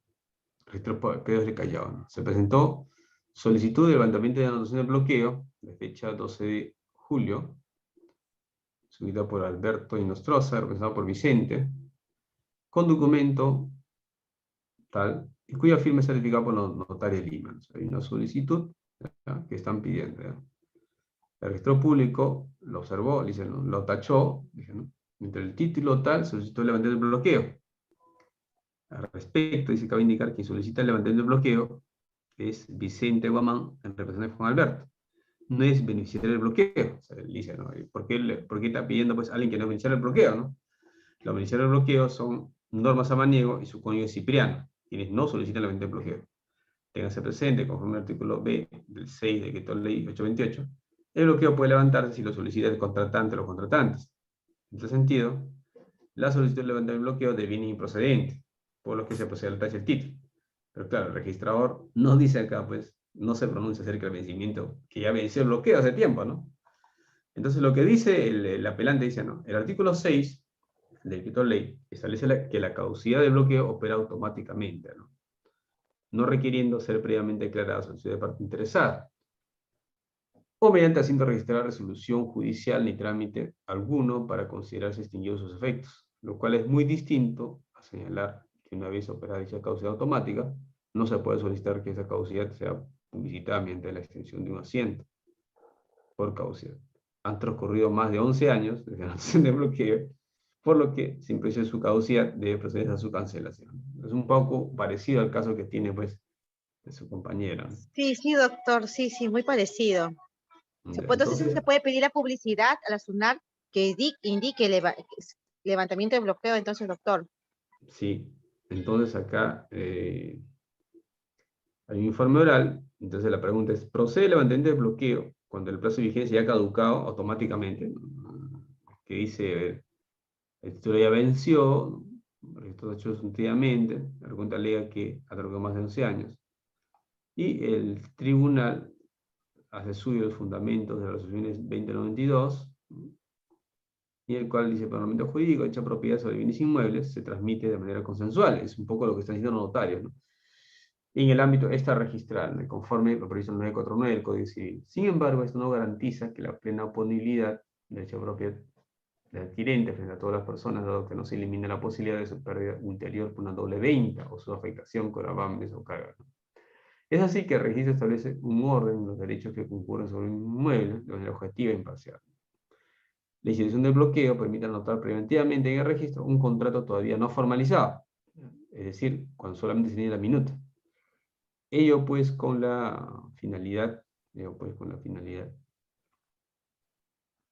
registro Pedro de Callao, ¿no? Se presentó solicitud de levantamiento de anotación de bloqueo, de fecha 12 de julio, subida por Alberto Inostroza, representado por Vicente, con documento tal, y cuya firma es certificada por notario de Lima. O sea, hay una solicitud, ¿ya?, que están pidiendo, ¿ya? El registro público lo observó, dice, ¿no?, lo tachó, dice, ¿no?, entre el título tal solicitó el levantamiento del bloqueo. Al respecto, dice que cabe indicar que quien solicita el levantamiento del bloqueo es Vicente Guamán, en representación de Juan Alberto. No es beneficiario del bloqueo. O sea, él dice, ¿no?, ¿por qué está pidiendo, pues, a alguien que no es beneficiario del bloqueo, ¿no? Los beneficiarios del bloqueo son Norma Samaniego y su cónyuge Cipriano, quienes no solicitan el levantamiento del bloqueo. Téngase presente, conforme al artículo B del 6 de Decreto Ley 828, el bloqueo puede levantarse si lo solicita el contratante o los contratantes. En este sentido, la solicitud de levantar el bloqueo deviene improcedente, por lo que se procede al tache del título. Pero claro, el registrador no dice acá, pues, no se pronuncia acerca del vencimiento, que ya venció el bloqueo hace tiempo, ¿no? Entonces lo que dice el apelante dice, no, el artículo 6 del decreto ley establece que la caducidad del bloqueo opera automáticamente, ¿no? No requiriendo ser previamente declarada solicitud de parte interesada, o mediante haciendo registrar resolución judicial ni trámite alguno para considerarse extinguidos sus efectos, lo cual es muy distinto a señalar que una vez operada dicha caducidad automática, no se puede solicitar que esa caducidad sea publicitada mediante la extensión de un asiento por caducidad. Han transcurrido más de 11 años desde la anotación de bloqueo, por lo que, sin precio de su caducidad, debe proceder a su cancelación. Es un poco parecido al caso que tiene, pues, de su compañera, ¿no? Sí, sí, doctor, sí, sí, muy parecido. Entonces se puede pedir la publicidad a la SUNAT que indique levantamiento de bloqueo, entonces, doctor. Sí, entonces acá hay un informe oral, entonces la pregunta es, ¿procede el levantamiento de bloqueo cuando el plazo de vigencia ya ha caducado automáticamente? Que dice, el título ya venció, registro de hechos sustantivamente, la pregunta alega que ha tardado más de 11 años, y el tribunal hace suyo los fundamentos de las resoluciones 2092, y el cual dice, por el jurídico, dicha propiedad sobre bienes inmuebles se transmite de manera consensual. Es un poco lo que están diciendo los notarios, ¿no? En el ámbito extrarregistral, conforme lo previsto en 949 del Código Civil. Sin embargo, esto no garantiza que la plena oponibilidad de dicha propiedad del adquirente frente a todas las personas, dado que no se elimina la posibilidad de su pérdida ulterior por una doble venta o su afectación con gravames o cargas, ¿no? Es así que el registro establece un orden en los derechos que concurren sobre un inmueble de manera objetiva e imparcial. La institución del bloqueo permite anotar preventivamente en el registro un contrato todavía no formalizado, es decir, cuando solamente se tiene la minuta. Ello pues con la finalidad,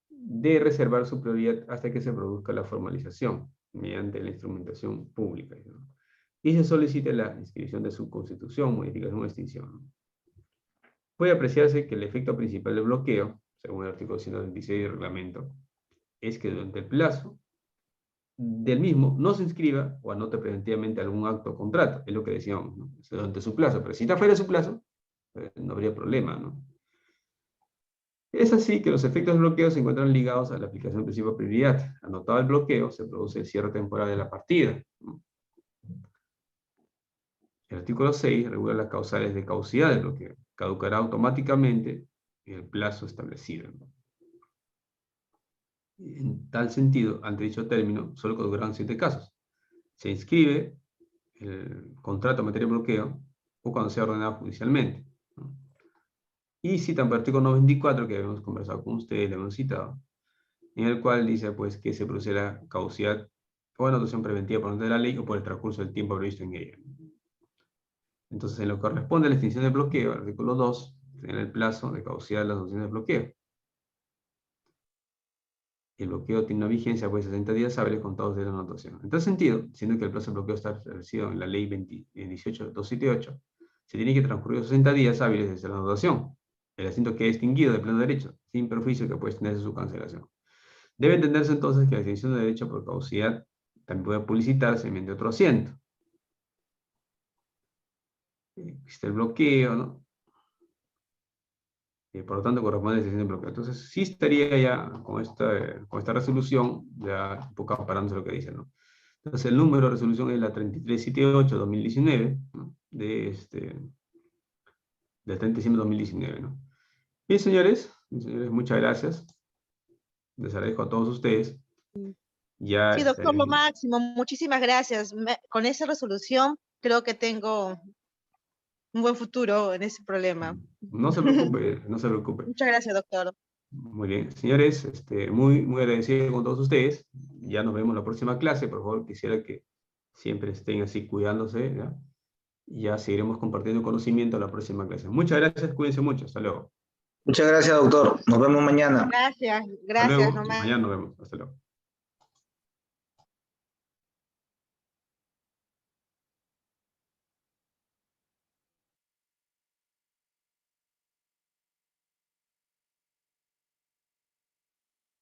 de reservar su prioridad hasta que se produzca la formalización mediante la instrumentación pública, ¿no? Y se solicite la inscripción de su constitución, modificación o extinción, ¿no? Puede apreciarse que el efecto principal del bloqueo, según el artículo 126 del reglamento, es que durante el plazo del mismo no se inscriba o anote preventivamente algún acto o contrato, es lo que decíamos, ¿no? Durante su plazo, pero si está fuera de su plazo, no habría problema, ¿no? Es así que los efectos del bloqueo se encuentran ligados a la aplicación del principio de prioridad. Anotado el bloqueo, se produce el cierre temporal de la partida, ¿no? El artículo 6 regula las causales de caducidad del bloqueo. Caducará automáticamente en el plazo establecido, ¿no? En tal sentido, ante dicho término, solo caducarán 7 casos. Se inscribe el contrato en materia de bloqueo o cuando sea ordenado judicialmente, ¿no? Y citan por el artículo 94, que habíamos conversado con ustedes, le hemos citado, en el cual dice pues que se produce la caducidad o anotación preventiva por ante de la ley o por el transcurso del tiempo previsto en ella. Entonces, en lo que corresponde a la extinción del bloqueo, el artículo 2, en el plazo de caducidad de las anotaciones de bloqueo. El bloqueo tiene una vigencia de 60 días hábiles contados de la anotación. En tal sentido, siendo que el plazo de bloqueo está establecido en la ley 18278, se tiene que transcurrir 60 días hábiles desde la anotación. El asiento queda extinguido de pleno derecho, sin perjuicio que puede extenderse su cancelación. Debe entenderse entonces que la extinción de derecho por caducidad también puede publicitarse mediante otro asiento. Existe el bloqueo, ¿no? Por lo tanto, corresponde a la extinción del bloqueo. Entonces, sí estaría ya con esta resolución, ya un poco comparándose lo que dice, ¿no? Entonces, el número de resolución es la 3378-2019, ¿no? Del 30 de diciembre de 2019, ¿no? Bien, señores, muchas gracias. Les agradezco a todos ustedes. Ya Sí, doctor, lo máximo. Muchísimas gracias. Con esa resolución creo que tengo un buen futuro en ese problema. No se preocupe, no se preocupe. Muchas gracias, doctor. Muy bien, señores, muy, muy agradecido con todos ustedes. Ya nos vemos en la próxima clase. Por favor, quisiera que siempre estén así cuidándose, ¿ya? Y ya seguiremos compartiendo conocimiento en la próxima clase. Muchas gracias, cuídense mucho. Hasta luego. Muchas gracias, doctor. Nos vemos mañana. Gracias, Hasta gracias luego. nomás. Mañana nos vemos. Hasta luego.